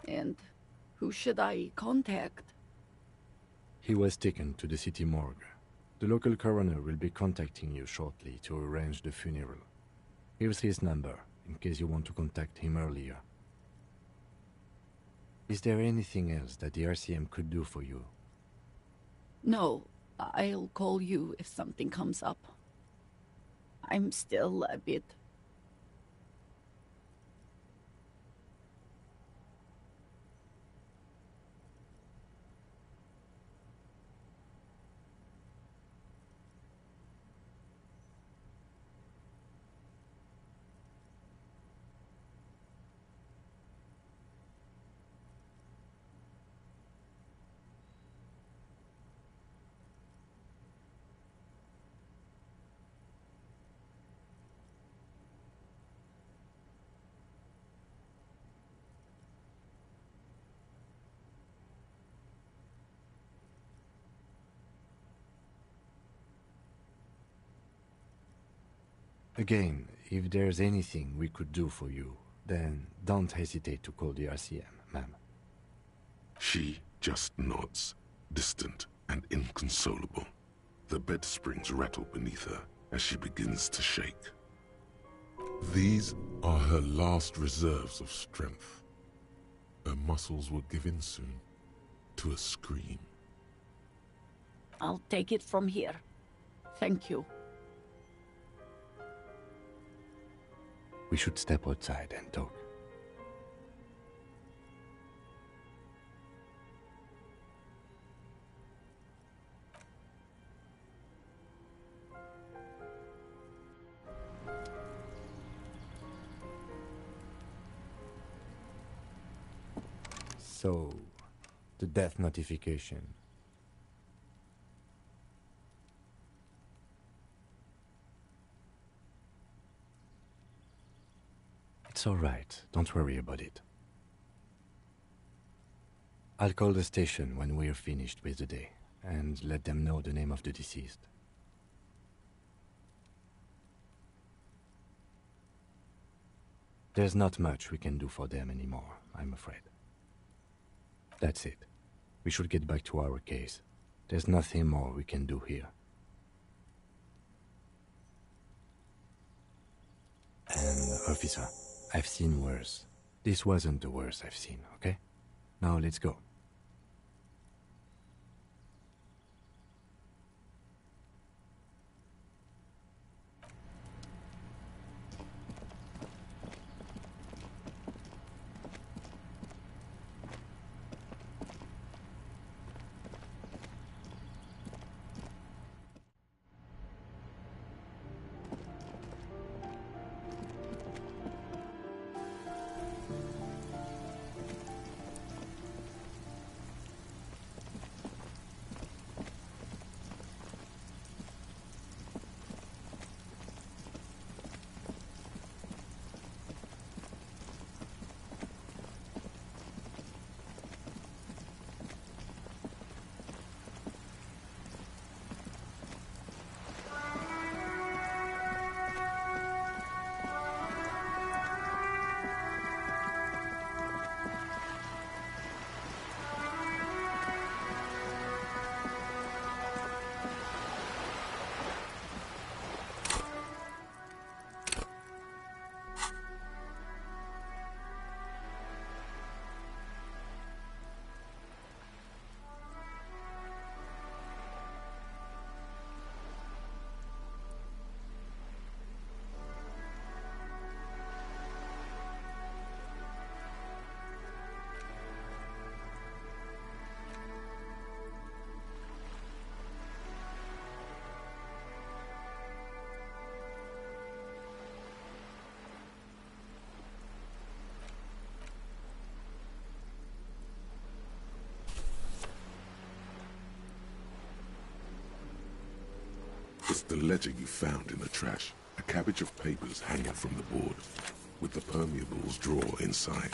And who should I contact? He was taken to the city morgue. The local coroner will be contacting you shortly to arrange the funeral. Here's his number, in case you want to contact him earlier. Is there anything else that the RCM could do for you? No, I'll call you if something comes up. I'm still a bit... Again, if there's anything we could do for you, then don't hesitate to call the RCM, ma'am. She just nods. distant and inconsolable. The bed springs rattle beneath her as she begins to shake. These are her last reserves of strength. Her muscles will give in soon to a scream. I'll take it from here. Thank you. We should step outside and talk. So, the death notification. It's all right. Don't worry about it. I'll call the station when we're finished with the day and let them know the name of the deceased. There's not much we can do for them anymore, I'm afraid. That's it. We should get back to our case. There's nothing more we can do here. And, officer, I've seen worse. This wasn't the worst I've seen, okay? Now let's go. It's the ledger you found in the trash. A cabbage of papers hanging from the board, with the permeables drawer inside.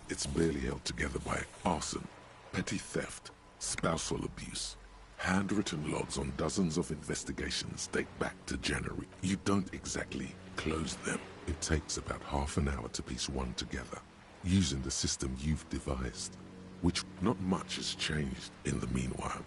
It's barely held together by arson, petty theft, spousal abuse. Handwritten logs on dozens of investigations date back to January. You don't exactly close them. It takes about half an hour to piece one together, using the system you've devised, which not much has changed in the meanwhile.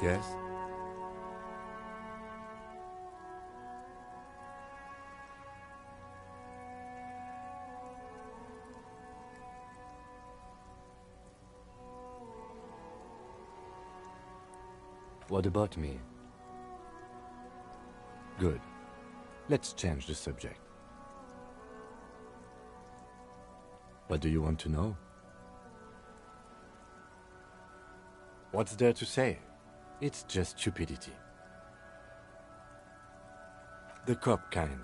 Yes? What about me? Good. Let's change the subject. What do you want to know? What's there to say? It's just stupidity. The cop kind.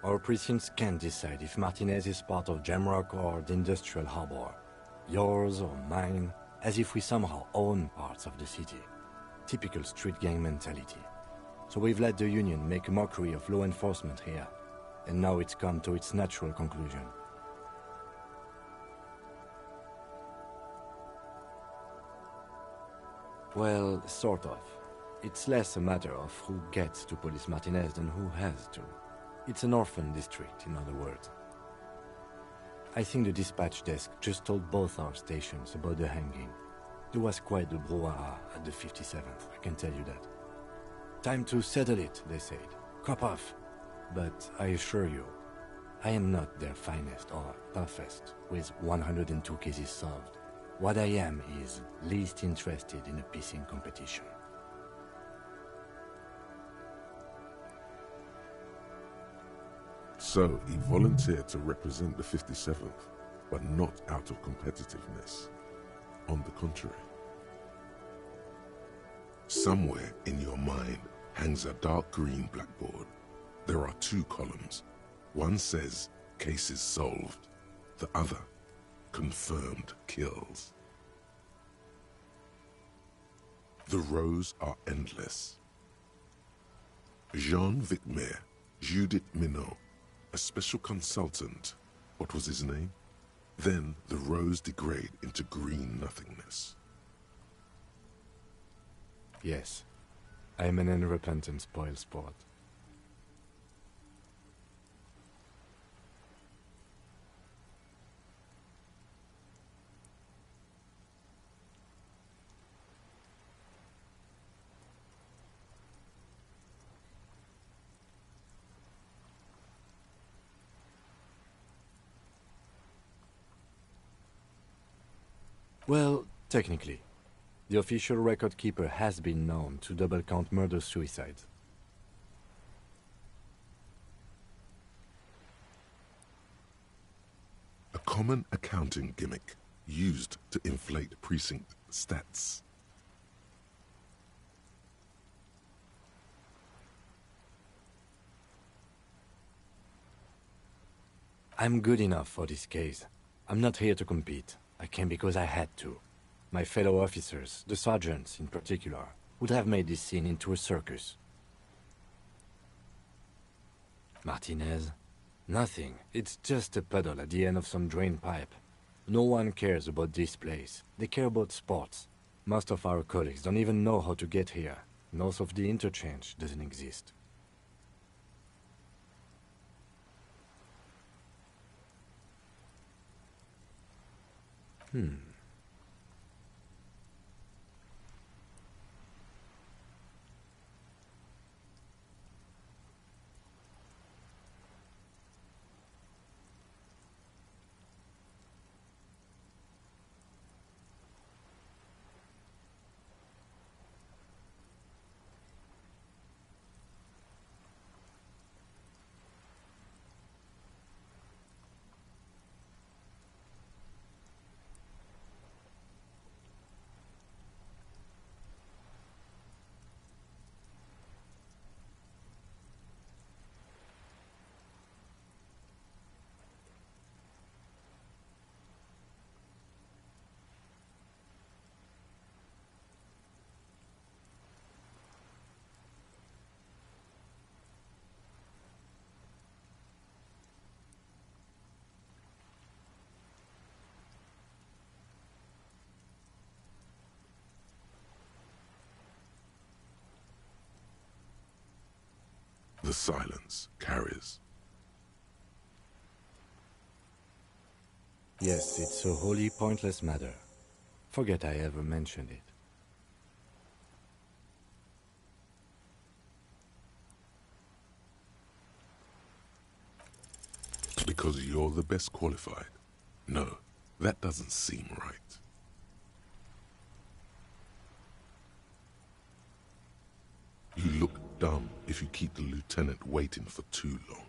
Our precincts can't decide if Martinez is part of Jamrock or the Industrial Harbor. Yours or mine, as if we somehow own parts of the city. Typical street gang mentality. So we've let the Union make a mockery of law enforcement here. And now it's come to its natural conclusion. Well, sort of. It's less a matter of who gets to police Martinez than who has to. It's an orphan district, in other words. I think the dispatch desk just told both our stations about the hanging. There was quite the brouhaha at the 57th, I can tell you that. Time to settle it, they said. Cop off. But I assure you, I am not their finest or toughest, with 102 cases solved. What I am is least interested in a piecing competition. So he volunteered to represent the 57th, but not out of competitiveness. On the contrary. Somewhere in your mind hangs a dark green blackboard. There are two columns. One says, cases solved. The other, confirmed kills. The rows are endless. Jean Vicmer, Judith Minot, a special consultant. What was his name? Then the rows degrade into green nothingness. Yes, I am an unrepentant spoilsport. Well, technically. The official record keeper has been known to double-count murder-suicides. A common accounting gimmick used to inflate precinct stats. I'm good enough for this case. I'm not here to compete. I came because I had to. My fellow officers, the sergeants in particular, would have made this scene into a circus. Martinez? Nothing. It's just a puddle at the end of some drain pipe. No one cares about this place. They care about sports. Most of our colleagues don't even know how to get here. North of the interchange doesn't exist. The silence carries. Yes, it's a wholly pointless matter. Forget I ever mentioned it. Because you're the best qualified? No, that doesn't seem right. You look dumb if you keep the lieutenant waiting for too long.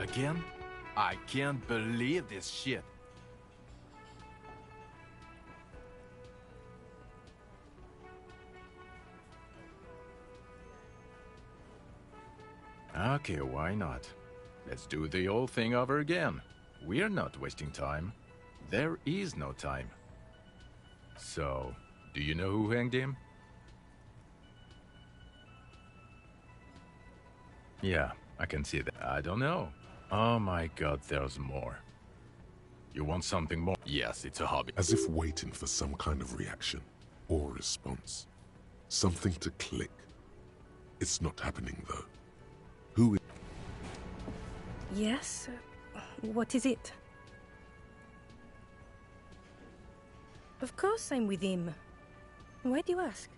Again? I can't believe this shit. Okay, why not? Let's do the old thing over again. We're not wasting time. There is no time. So, do you know who hanged him? Yeah, I can see that. I don't know. Oh my god, there's more. You want something more? Yes, it's a hobby. As if waiting for some kind of reaction or response. Something to click. It's not happening though. Who is... Yes? What is it? Of course I'm with him. Why do you ask?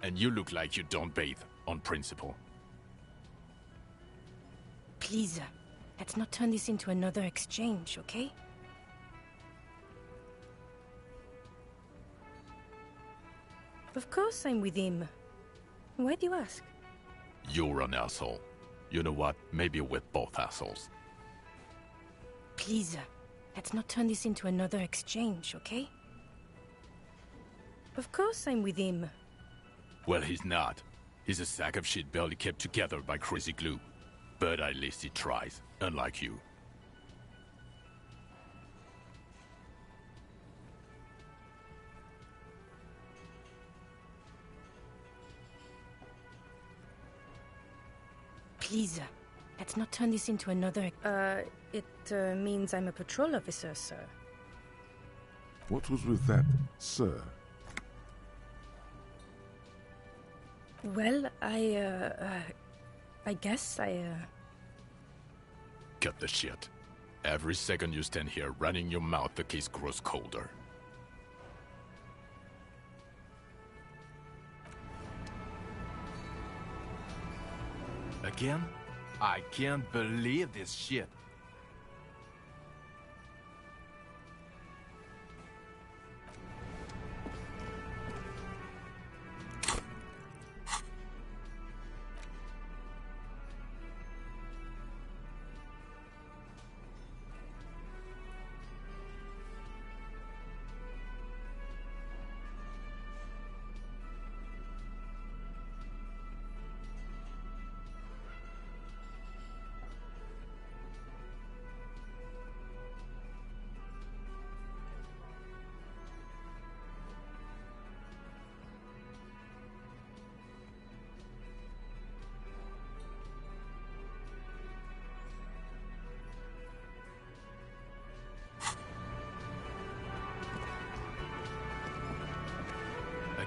And you look like you don't bathe, on principle. Please, let's not turn this into another exchange, okay? Of course I'm with him. Why do you ask? You're an asshole. You know what? Maybe we're both assholes. Please, let's not turn this into another exchange, okay? Of course I'm with him. Well, he's not. He's a sack of shit barely kept together by crazy glue. But at least he tries, unlike you. Please, let's not turn this into another... It means I'm a patrol officer, sir. What was with that, sir? Well, I guess Cut the shit. Every second you stand here running your mouth, the case grows colder. Again? I can't believe this shit.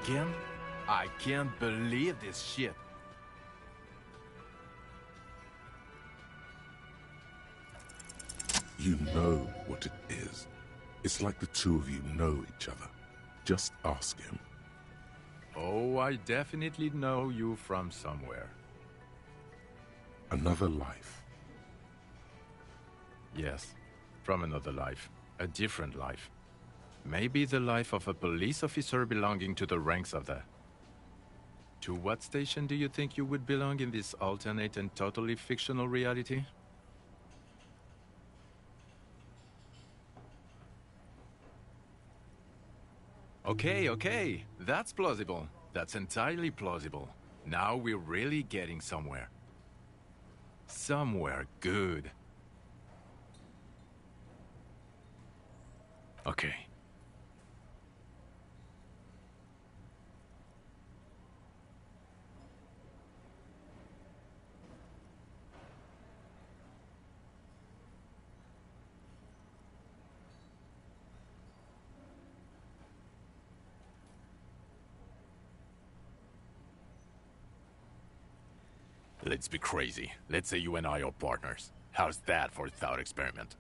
Again? I can't believe this shit. You know what it is. It's like the two of you know each other. Just ask him. Oh, I definitely know you from somewhere. Another life. Yes, from another life. A different life. Maybe the life of a police officer belonging to the ranks of the... To what station do you think you would belong in this alternate and totally fictional reality? Okay, that's plausible. That's entirely plausible. Now we're really getting somewhere. Somewhere good. Okay. Let's be crazy. Let's say you and I are partners. How's that for a thought experiment?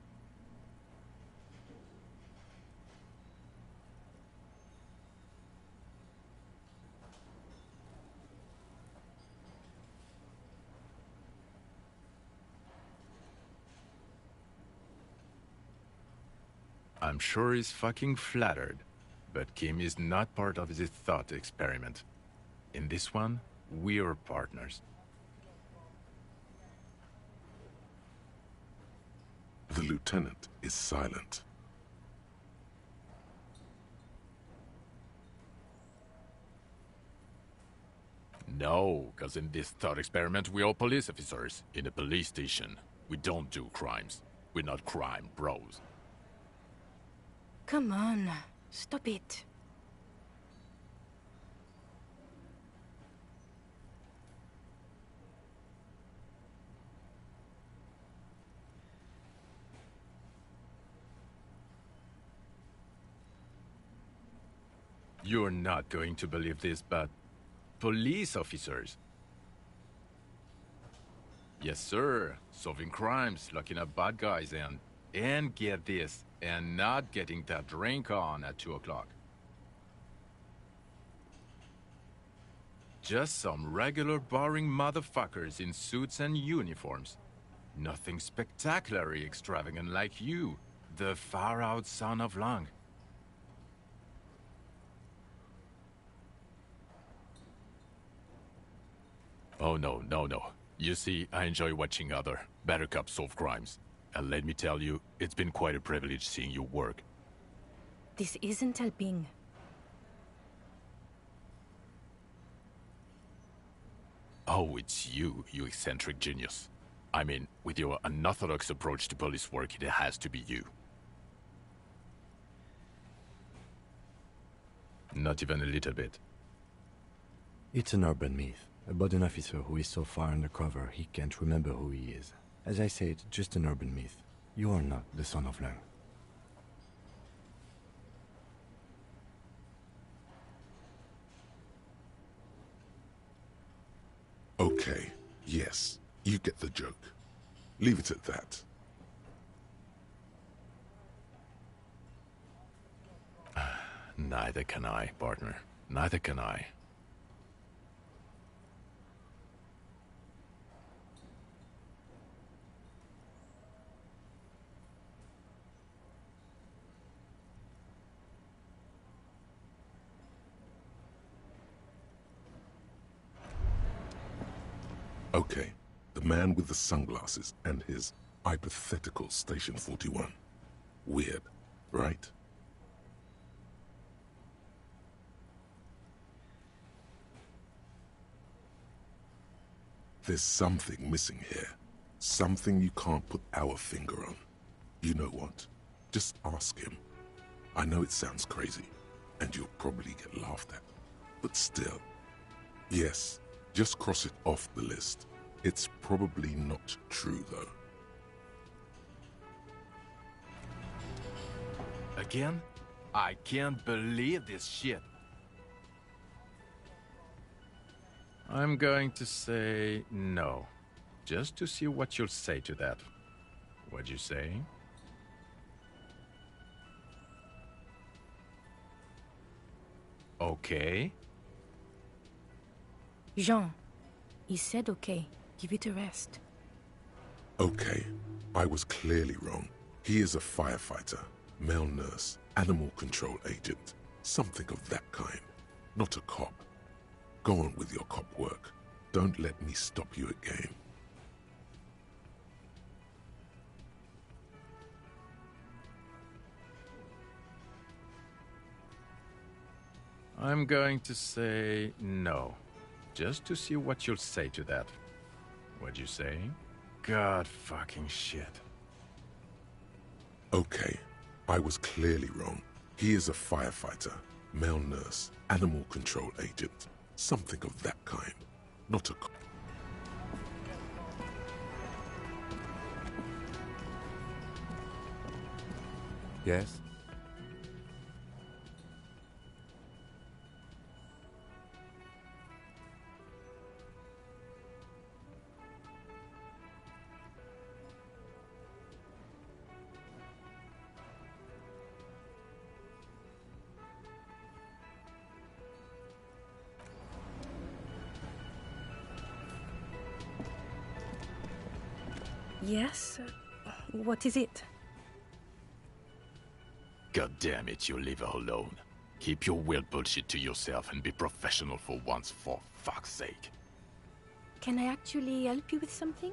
I'm sure he's fucking flattered, but Kim is not part of this thought experiment. In this one, we're partners. The lieutenant is silent. No, because in this thought experiment, we're all police officers in a police station. We don't do crimes. We're not crime bros. Come on, stop it. You're not going to believe this, but police officers. Yes, sir. Solving crimes, locking up bad guys, and get this, and not getting that drink on at 2 o'clock. Just some regular boring motherfuckers in suits and uniforms. Nothing spectacularly extravagant like you, the far-out son of Lang. Oh, no. You see, I enjoy watching other better cops solve crimes. And let me tell you, it's been quite a privilege seeing you work. This isn't helping. Oh, it's you eccentric genius. I mean, with your unorthodox approach to police work, it has to be you. Not even a little bit. It's an urban myth about an officer who is so far undercover he can't remember who he is. As I said, just an urban myth. You are not the son of Lang. Okay, yes, you get the joke. Leave it at that. Neither can I, partner. Neither can I. Okay, the man with the sunglasses and his hypothetical Station 41. Weird, right? There's something missing here. Something you can't put our finger on. You know what? Just ask him. I know it sounds crazy, and you'll probably get laughed at. But still, yes, just cross it off the list. It's probably not true, though. Again? I can't believe this shit. I'm going to say no. Just to see what you'll say to that. What'd you say? Okay. Jean, he said okay. Give it a rest. Okay, I was clearly wrong. He is a firefighter, male nurse, animal control agent, something of that kind. Not a cop. Go on with your cop work. Don't let me stop you again. I'm going to say no. Just to see what you'll say to that. What'd you say? God fucking shit. Okay, I was clearly wrong. He is a firefighter, male nurse, animal control agent, something of that kind. Not a cop. Yes? Yes? What is it? God damn it, you leave her alone. Keep your weird bullshit to yourself and be professional for once, for fuck's sake. Can I actually help you with something?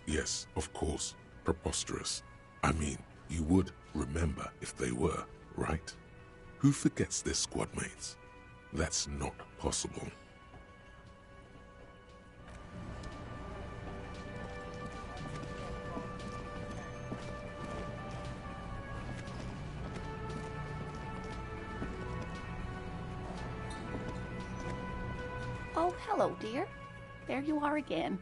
Yes, of course. Preposterous. I mean, you would remember if they were, right? Who forgets their squad mates? That's not possible. Oh, hello, dear. There you are again.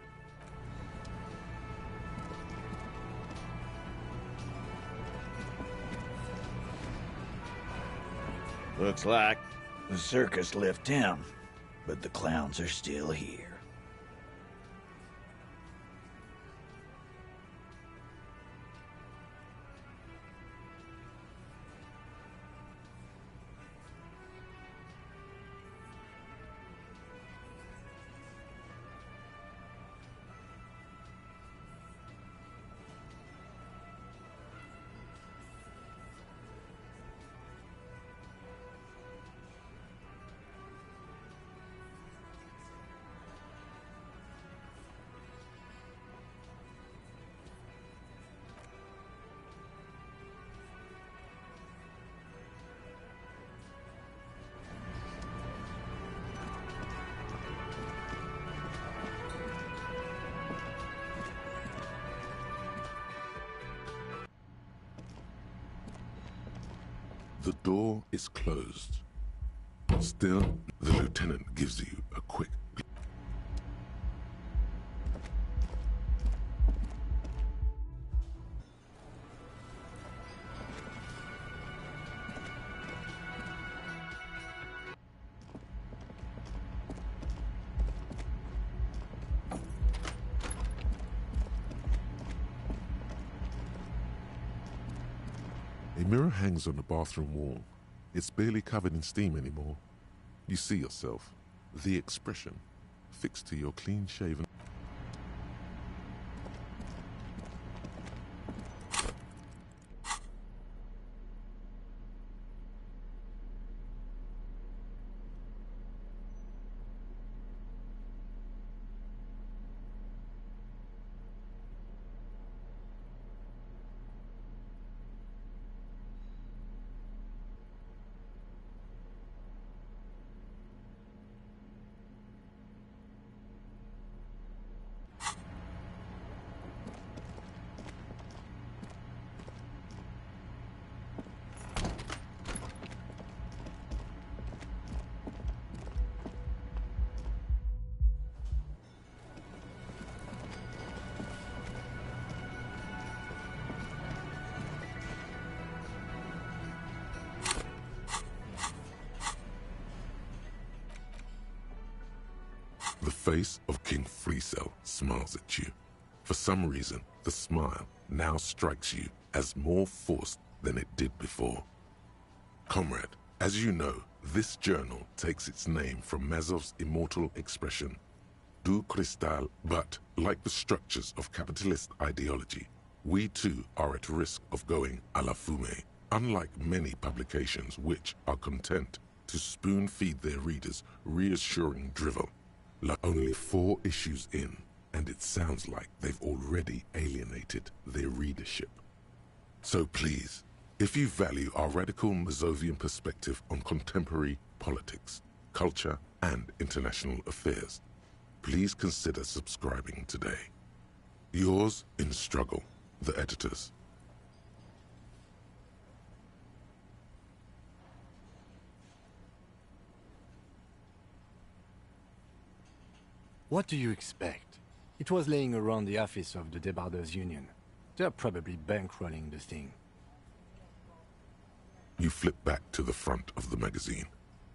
Looks like the circus left town, but the clowns are still here. The door is closed. Still, the lieutenant gives you a quick A mirror hangs on the bathroom wall. It's barely covered in steam anymore. You see yourself, the expression, fixed to your clean-shaven. The face of King Freecell smiles at you. For some reason, the smile now strikes you as more forced than it did before. Comrade, as you know, this journal takes its name from Mazov's immortal expression, Du Cristal, but like the structures of capitalist ideology, we too are at risk of going à la fumée, unlike many publications which are content to spoon-feed their readers reassuring drivel. Only 4 issues in, and it sounds like they've already alienated their readership. So please, if you value our radical Mazovian perspective on contemporary politics, culture, and international affairs, please consider subscribing today. Yours in struggle, the editors. What do you expect? It was laying around the office of the Debarders Union. They're probably bankrolling the thing. You flip back to the front of the magazine.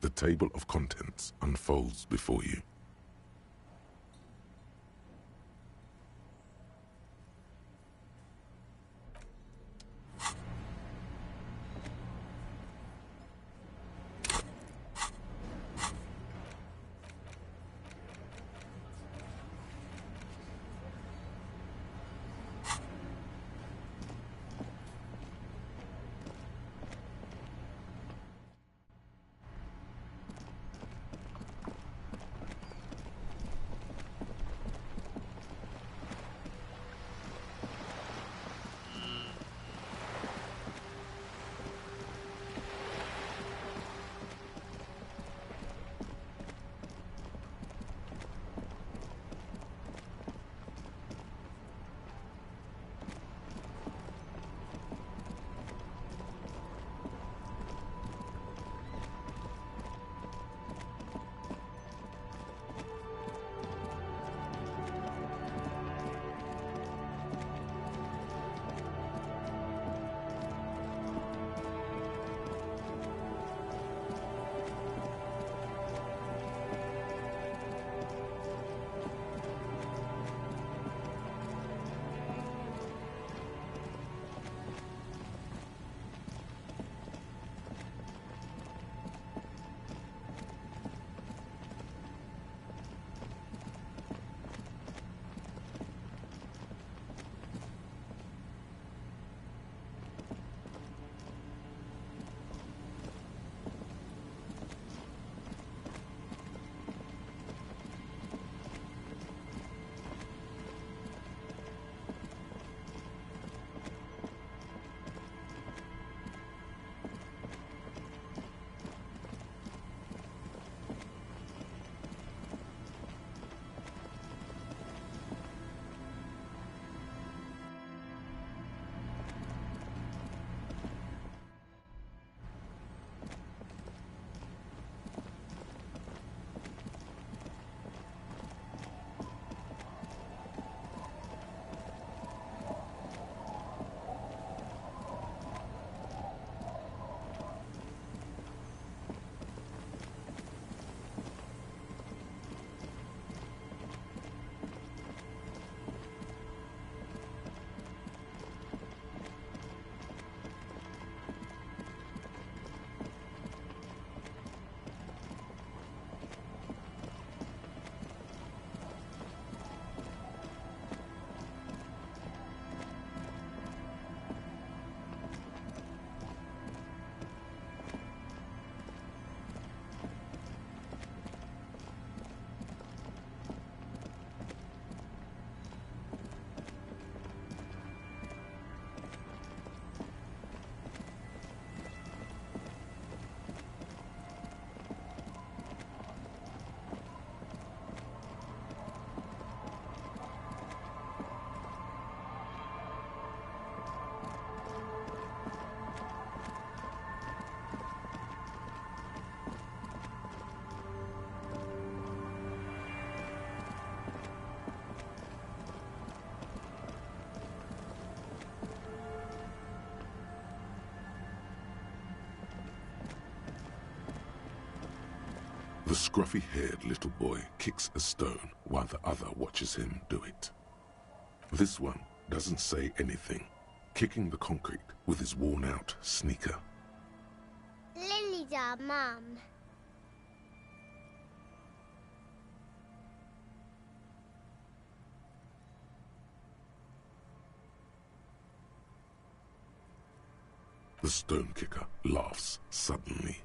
The table of contents unfolds before you. The scruffy-haired little boy kicks a stone while the other watches him do it. This one doesn't say anything, kicking the concrete with his worn-out sneaker. Lily's our mum. The stone kicker laughs suddenly.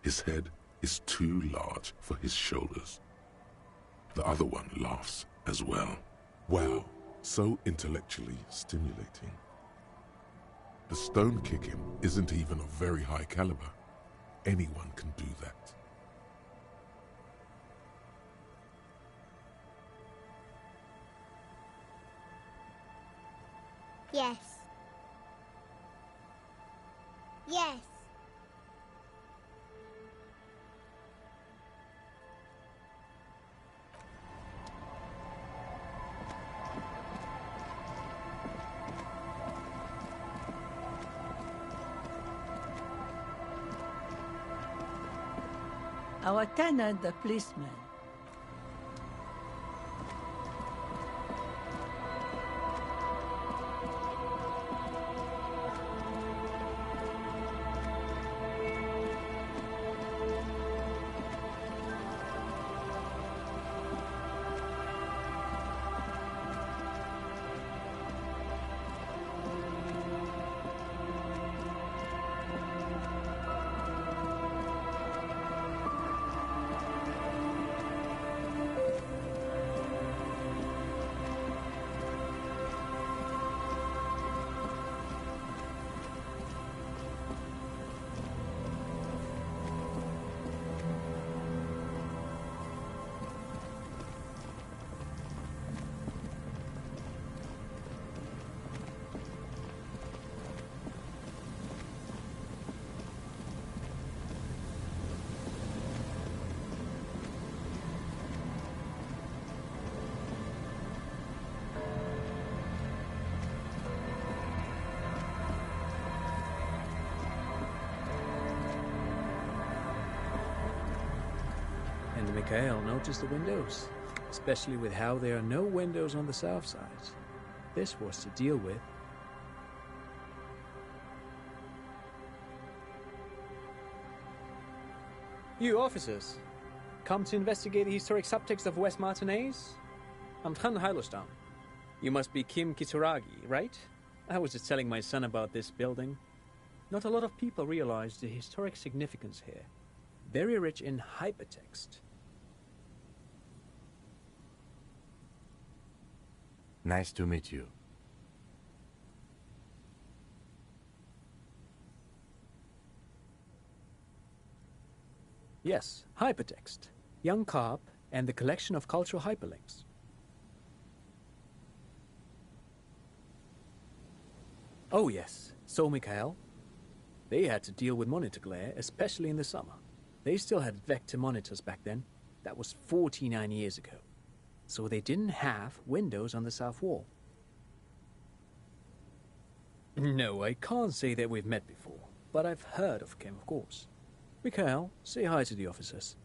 His head is too large for his shoulders. The other one laughs as well. Wow, so intellectually stimulating. The stone kicking isn't even of very high caliber. Anyone can do that. Yes. Yes. Our tenant, the policeman. And Mikhail noticed the windows, especially with how there are no windows on the south side. This was to deal with. You officers, come to investigate the historic subtext of West Martinez? I'm Tran Heilostam. You must be Kim Kitsuragi, right? I was just telling my son about this building. Not a lot of people realize the historic significance here. Very rich in hypertext. Nice to meet you. Yes, hypertext. Young Carp and the collection of cultural hyperlinks. Oh yes, so Mikhail. They had to deal with monitor glare, especially in the summer. They still had vector monitors back then. That was 49 years ago. So they didn't have windows on the south wall. No, I can't say that we've met before, but I've heard of Kim, of course. Mikhail, say hi to the officers.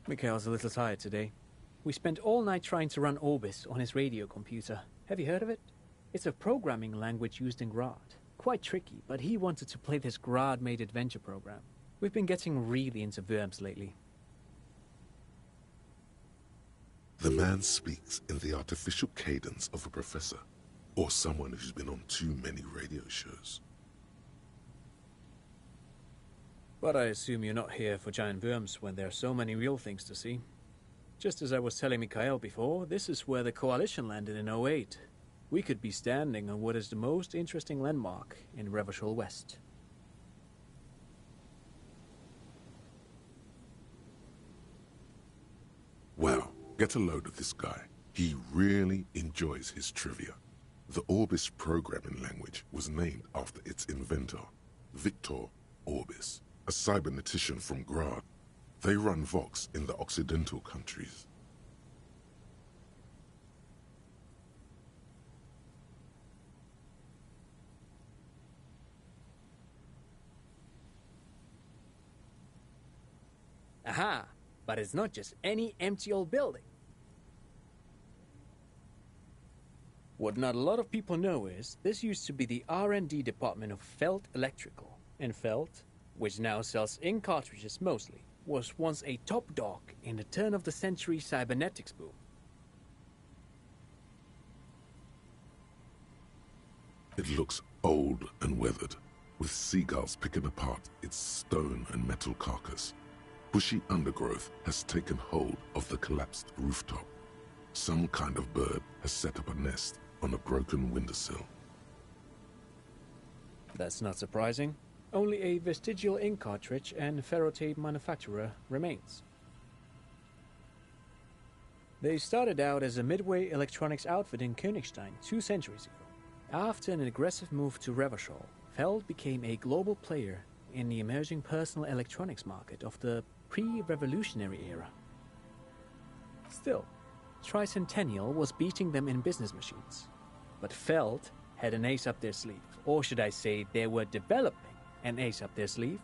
Mikhail's a little tired today. We spent all night trying to run Orbis on his radio computer. Have you heard of it? It's a programming language used in Grad. Quite tricky, but he wanted to play this Grad-made adventure program. We've been getting really into verbs lately. The man speaks in the artificial cadence of a professor, or someone who's been on too many radio shows. But I assume you're not here for giant worms when there are so many real things to see. Just as I was telling Mikhail before, this is where the Coalition landed in '08. We could be standing on what is the most interesting landmark in Revachol West. Wow, get a load of this guy. He really enjoys his trivia. The Orbis programming language was named after its inventor, Victor Orbis, a cybernetician from Grad. They run Vox in the Occidental countries. Aha! But it's not just any empty old building. What not a lot of people know is this used to be the R&D department of Felt Electrical. And Felt, which now sells ink cartridges mostly, was once a top dog in the turn-of-the-century cybernetics boom. It looks old and weathered, with seagulls picking apart its stone and metal carcass. Bushy undergrowth has taken hold of the collapsed rooftop. Some kind of bird has set up a nest on a broken windowsill. That's not surprising. Only a vestigial ink cartridge and ferrotape manufacturer remains. They started out as a midway electronics outfit in Königstein 2 centuries ago. After an aggressive move to Revachol, Feld became a global player in the emerging personal electronics market of the pre-revolutionary era. Still, Tricentennial was beating them in business machines. But Feld had an ace up their sleeve, or should I say they were developing an ace up their sleeve.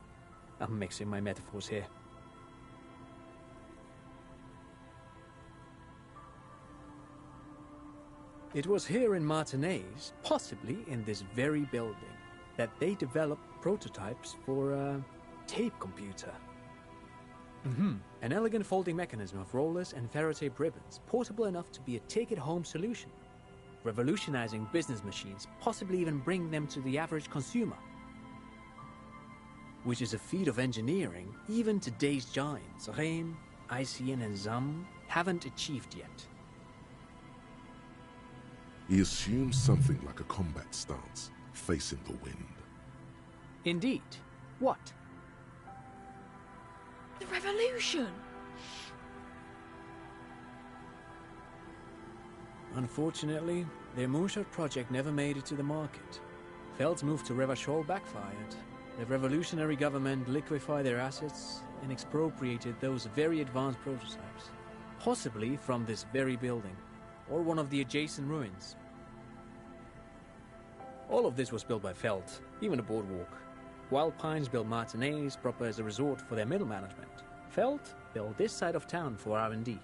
I'm mixing my metaphors here. It was here in Martinez, possibly in this very building, that they developed prototypes for a tape computer. An elegant folding mechanism of rollers and ferrotape ribbons, portable enough to be a take-it-home solution, revolutionizing business machines, possibly even bring them to the average consumer. Which is a feat of engineering even today's giants, Rehm, ICN and ZAM, haven't achieved yet. He assumes something like a combat stance, facing the wind. Indeed. What? The revolution! Unfortunately, their moonshot project never made it to the market. Feld's move to Revachol backfired. The revolutionary government liquefied their assets and expropriated those very advanced prototypes. Possibly from this very building, or one of the adjacent ruins. All of this was built by Feld, even the boardwalk. Wild Pines built Martinez proper as a resort for their middle management. Feld built this side of town for R&D.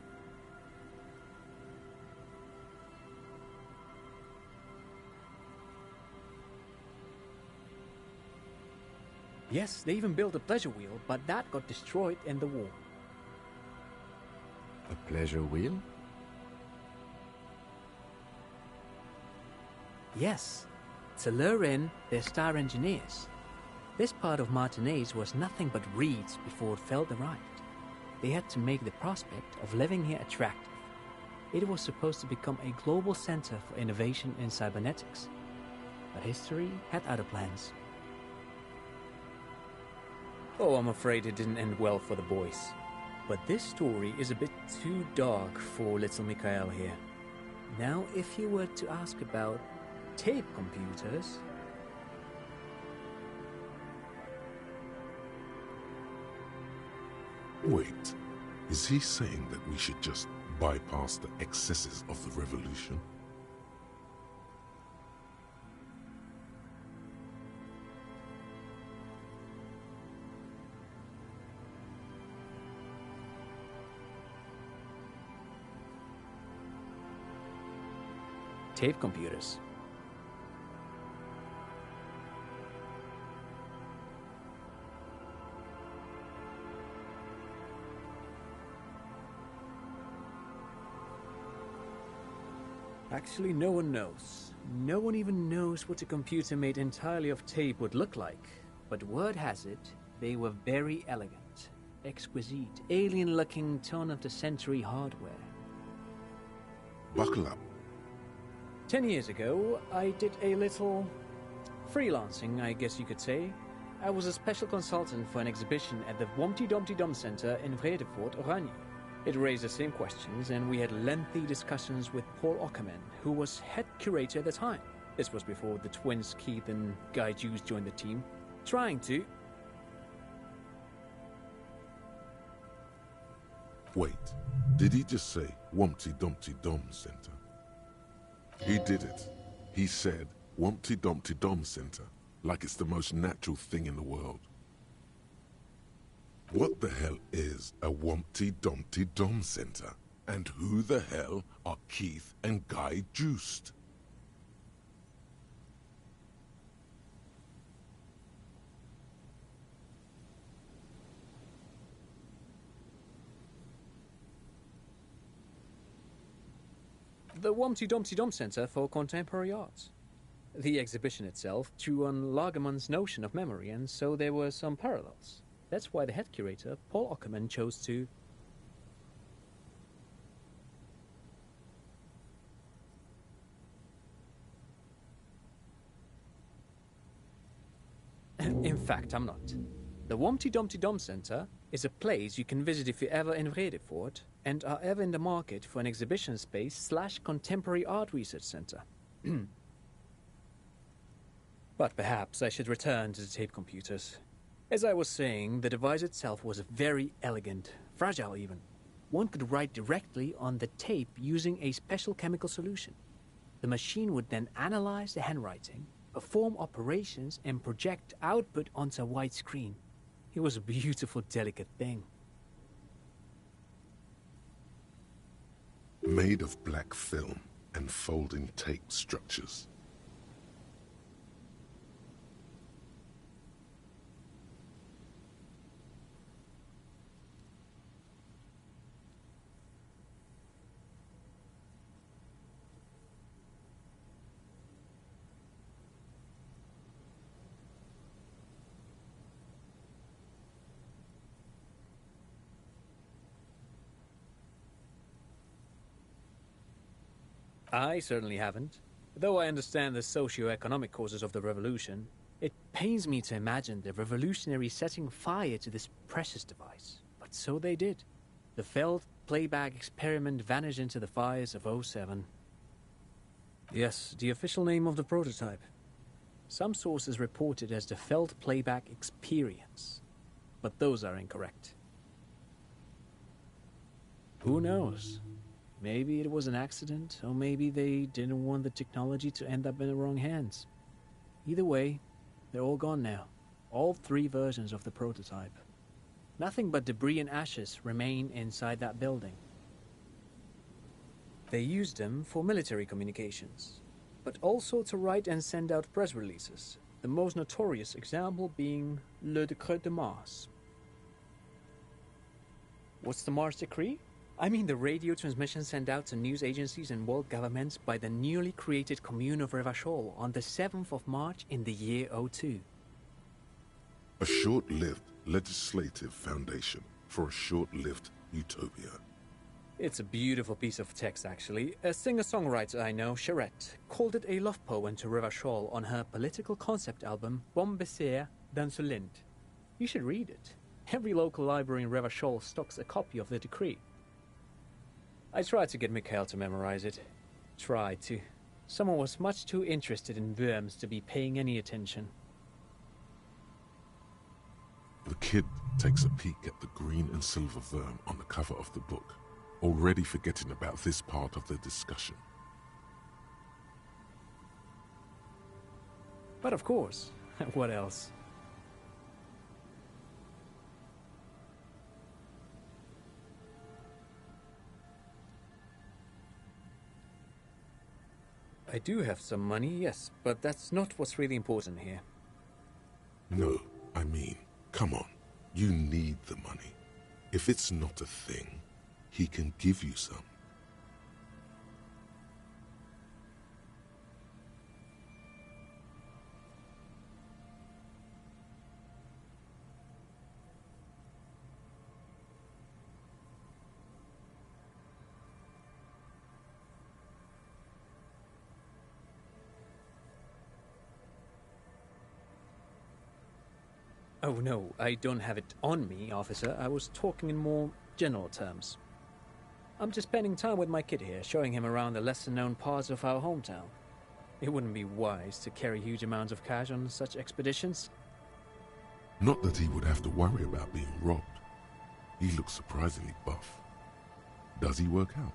Yes, they even built a pleasure wheel, but that got destroyed in the war. A pleasure wheel? Yes, to lure in their star engineers. This part of Martinez was nothing but reeds before Feld arrived. They had to make the prospect of living here attractive. It was supposed to become a global center for innovation in cybernetics. But history had other plans. Oh, I'm afraid it didn't end well for the boys. But this story is a bit too dark for little Mikhail here. Now, if you were to ask about tape computers... Wait, is he saying that we should just bypass the excesses of the revolution? Tape computers. Actually, no one knows. No one even knows what a computer made entirely of tape would look like. But word has it, they were very elegant, exquisite, alien-looking turn-of-the-century hardware. Buckle up. 10 years ago, I did a little freelancing, I guess you could say. I was a special consultant for an exhibition at the Humpty Dumpty Dum Center in Vredefort, Oranje. It raised the same questions, and we had lengthy discussions with Paul Ockerman, who was head curator at the time. This was before the twins Keith and Guy Hughes joined the team, trying to... Wait, did he just say Humpty Dumpty Dum Center? He did it. He said Humpty Dumpty Dum Center, like it's the most natural thing in the world. What the hell is a Wumpty Dumpty Dum Center? And who the hell are Keith and Guy Juiced? The Wumpty Dumpty Dum Center for Contemporary Art. The exhibition itself drew on Lagerman's notion of memory, and so there were some parallels. That's why the head curator, Paul Ockerman, chose to... In fact, I'm not. The Wumpty Dumpty Dum Center is a place you can visit if you're ever in Vredefort and are ever in the market for an exhibition space / contemporary art research center. But perhaps I should return to the tape computers. As I was saying, the device itself was very elegant, fragile even. One could write directly on the tape using a special chemical solution. The machine would then analyze the handwriting, perform operations, and project output onto a white screen. It was a beautiful, delicate thing. Made of black film and folding tape structures. I certainly haven't. Though I understand the socio-economic causes of the revolution, it pains me to imagine the revolutionaries setting fire to this precious device. But so they did. The failed playback experiment vanished into the fires of '07. Yes, the official name of the prototype. Some sources report it as the Felt Playback Experience, but those are incorrect. Who knows? Maybe it was an accident, or maybe they didn't want the technology to end up in the wrong hands. Either way, they're all gone now. All 3 versions of the prototype. Nothing but debris and ashes remain inside that building. They used them for military communications, but also to write and send out press releases, the most notorious example being Le Décret de Mars. What's the Mars Decree? I mean the radio transmission sent out to news agencies and world governments by the newly created Commune of Revachol on the 7th of March in the year '02. A short-lived legislative foundation for a short-lived utopia. It's a beautiful piece of text, actually. A singer-songwriter I know, Charette, called it a love poem to Revachol on her political concept album, Bon Baiser dans le Lind. You should read it. Every local library in Revachol stocks a copy of the decree. I tried to get Mikhail to memorize it. Tried to. Someone was much too interested in worms to be paying any attention. The kid takes a peek at the green and silver worm on the cover of the book, already forgetting about this part of the discussion. But of course, what else? I do have some money, yes, but that's not what's really important here. No, I mean, come on. You need the money. If it's not a thing, he can give you some. Oh no, I don't have it on me, officer. I was talking in more general terms. I'm just spending time with my kid here, showing him around the lesser-known parts of our hometown. It wouldn't be wise to carry huge amounts of cash on such expeditions. Not that he would have to worry about being robbed. He looks surprisingly buff. Does he work out?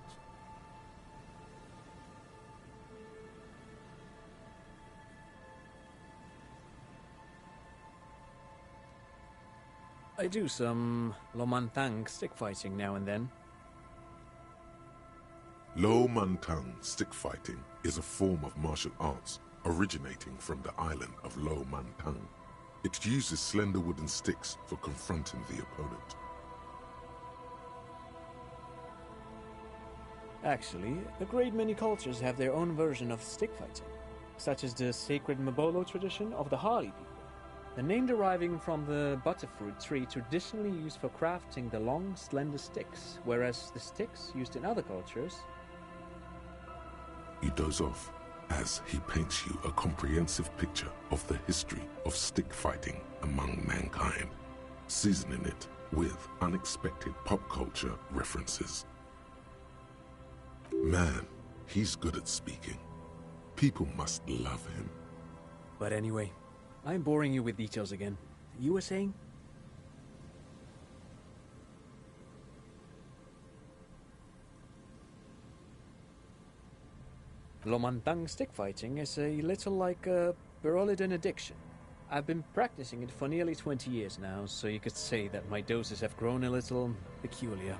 I do some Lomantang stick fighting now and then. Lo Mantang stick fighting is a form of martial arts originating from the island of Lo Mantang. It uses slender wooden sticks for confronting the opponent. Actually, a great many cultures have their own version of stick fighting, such as the sacred Mabolo tradition of the Harli people. The name deriving from the butterfruit tree traditionally used for crafting the long, slender sticks, whereas the sticks used in other cultures... You doze off as he paints you a comprehensive picture of the history of stick fighting among mankind, seasoning it with unexpected pop culture references. Man, he's good at speaking. People must love him. But anyway, I'm boring you with details again. You were saying? Lomantang stick fighting is a little like a Berolidin addiction. I've been practicing it for nearly 20 years now, so you could say that my doses have grown a little peculiar.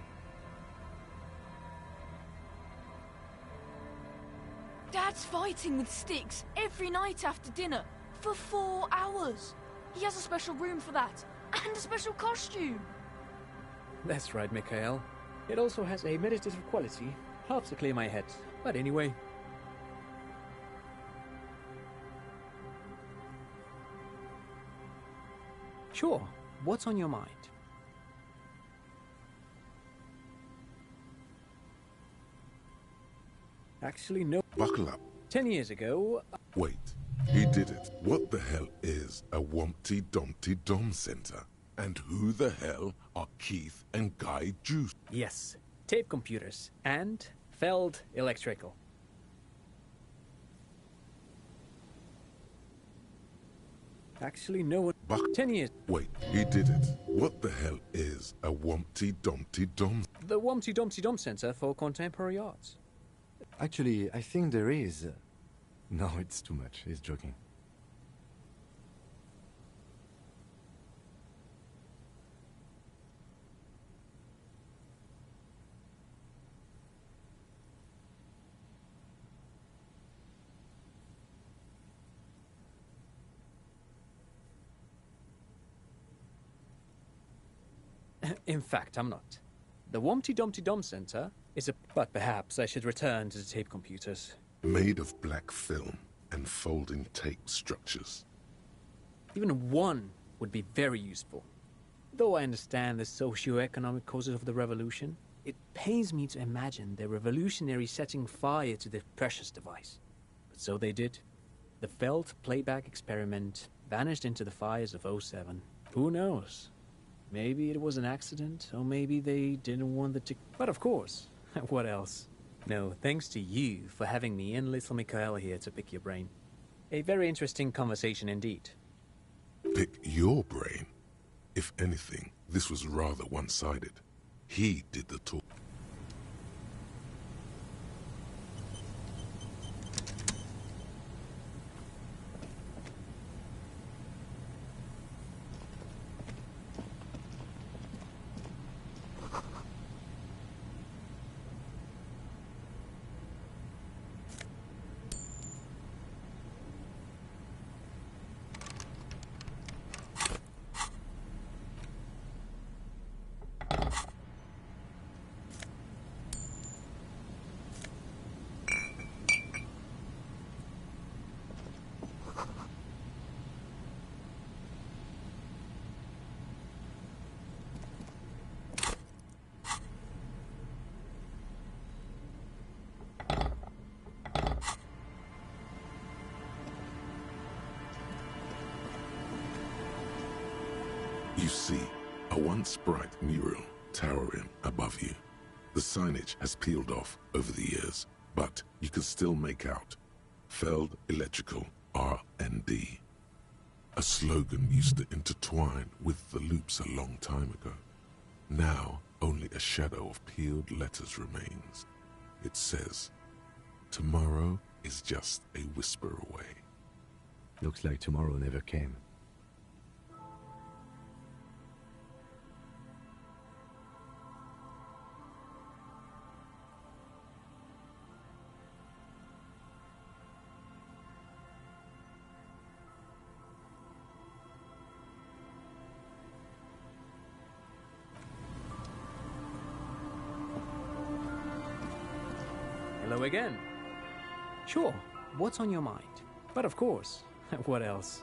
Dad's fighting with sticks every night after dinner for 4 hours. He has a special room for that, and a special costume. That's right, Mikhail. It also has a meditative quality. Helps to clear my head. But anyway... Sure, what's on your mind? Actually, no. Buckle up. 10 years ago... Wait, he did it. What the hell is a Wumpty Dumpty Dom Center? And who the hell are Keith and Guy Juice? Yes, tape computers and Feld Electrical. Actually, no one... 10 years... Wait, he did it. What the hell is a Wumpty Dumpty Dom? The Wumpty Dumpty Dom Center for Contemporary Arts. Actually, I think there is. No, it's too much. He's joking. In fact, I'm not. The Wumpty Dumpty Dom Center is a... But perhaps I should return to the tape computers. Made of black film and folding tape structures. Even one would be very useful. Though I understand the socio-economic causes of the revolution, it pains me to imagine the revolutionaries setting fire to the precious device. But so they did. The Feld playback experiment vanished into the fires of '07. Who knows? Maybe it was an accident, or maybe they didn't want the But of course, what else? No, thanks to you for having me and little Mikhail here to pick your brain. A very interesting conversation indeed. Pick your brain? If anything, this was rather one-sided. He did the talk. You see, a once bright mural towering above you. The signage has peeled off over the years, but you can still make out Feld Electrical R&D. A slogan used to intertwine with the loops a long time ago. Now, only a shadow of peeled letters remains. It says, tomorrow is just a whisper away. Looks like tomorrow never came. Hello again. Sure, what's on your mind? But of course, what else?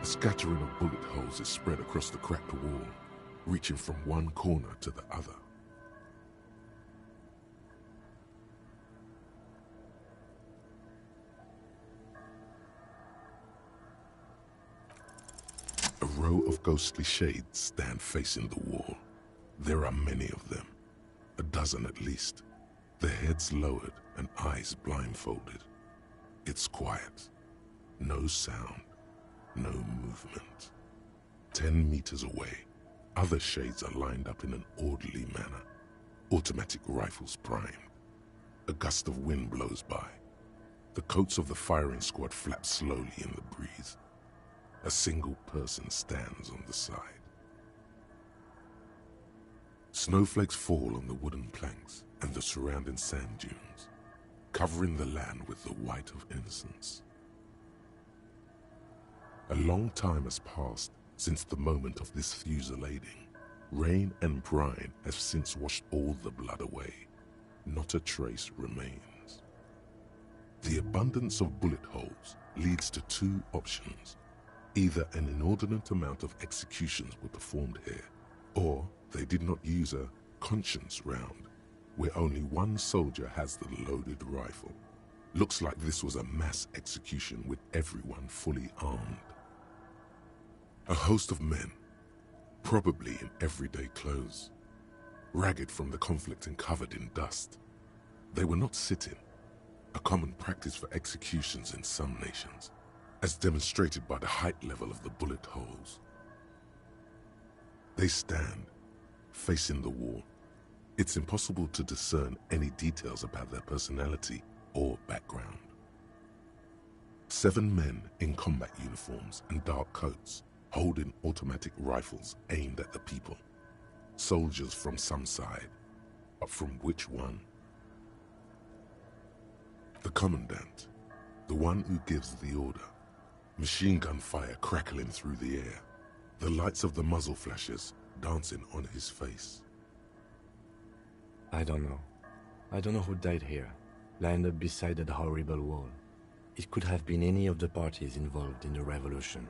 A scattering of bullet holes is spread across the cracked wall, reaching from one corner to the other. A row of ghostly shades stand facing the wall. There are many of them, a dozen at least, their heads lowered and eyes blindfolded. It's quiet, no sound. No movement. 10 meters away, other shades are lined up in an orderly manner, automatic rifles primed. A gust of wind blows by. The coats of the firing squad flap slowly in the breeze. A single person stands on the side. Snowflakes fall on the wooden planks and the surrounding sand dunes, covering the land with the white of innocence. A long time has passed since the moment of this fusillading. Rain and brine have since washed all the blood away. Not a trace remains. The abundance of bullet holes leads to two options. Either an inordinate amount of executions were performed here, or they did not use a conscience round, where only one soldier has the loaded rifle. Looks like this was a mass execution with everyone fully armed. A host of men, probably in everyday clothes, ragged from the conflict and covered in dust. They were not sitting, a common practice for executions in some nations, as demonstrated by the height level of the bullet holes. They stand, facing the wall. It's impossible to discern any details about their personality or background. 7 men in combat uniforms and dark coats, holding automatic rifles aimed at the people. Soldiers from some side, but from which one? The commandant, the one who gives the order. Machine gun fire crackling through the air, the lights of the muzzle flashes dancing on his face. I don't know. I don't know who died here, lined up beside that horrible wall. It could have been any of the parties involved in the revolution.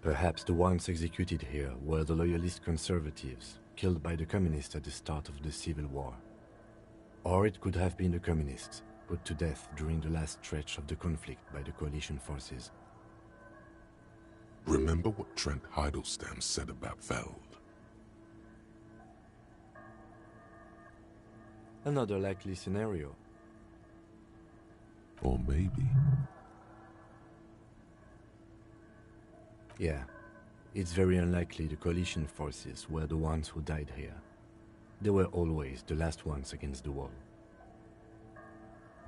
Perhaps the ones executed here were the loyalist conservatives, killed by the communists at the start of the Civil War. Or it could have been the communists, put to death during the last stretch of the conflict by the coalition forces. Remember what Trent Heidelstein said about Veld? Another likely scenario. Or maybe... Yeah, it's very unlikely the coalition forces were the ones who died here. They were always the last ones against the wall.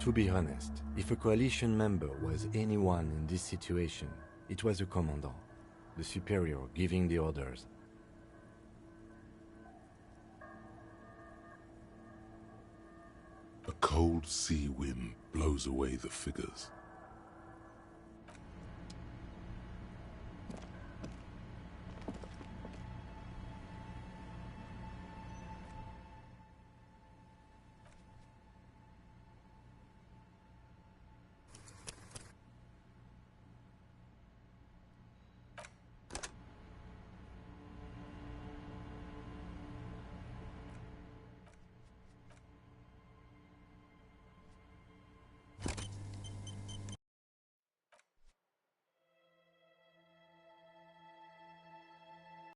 To be honest, if a coalition member was anyone in this situation, it was the commandant, the superior giving the orders. A cold sea wind blows away the figures,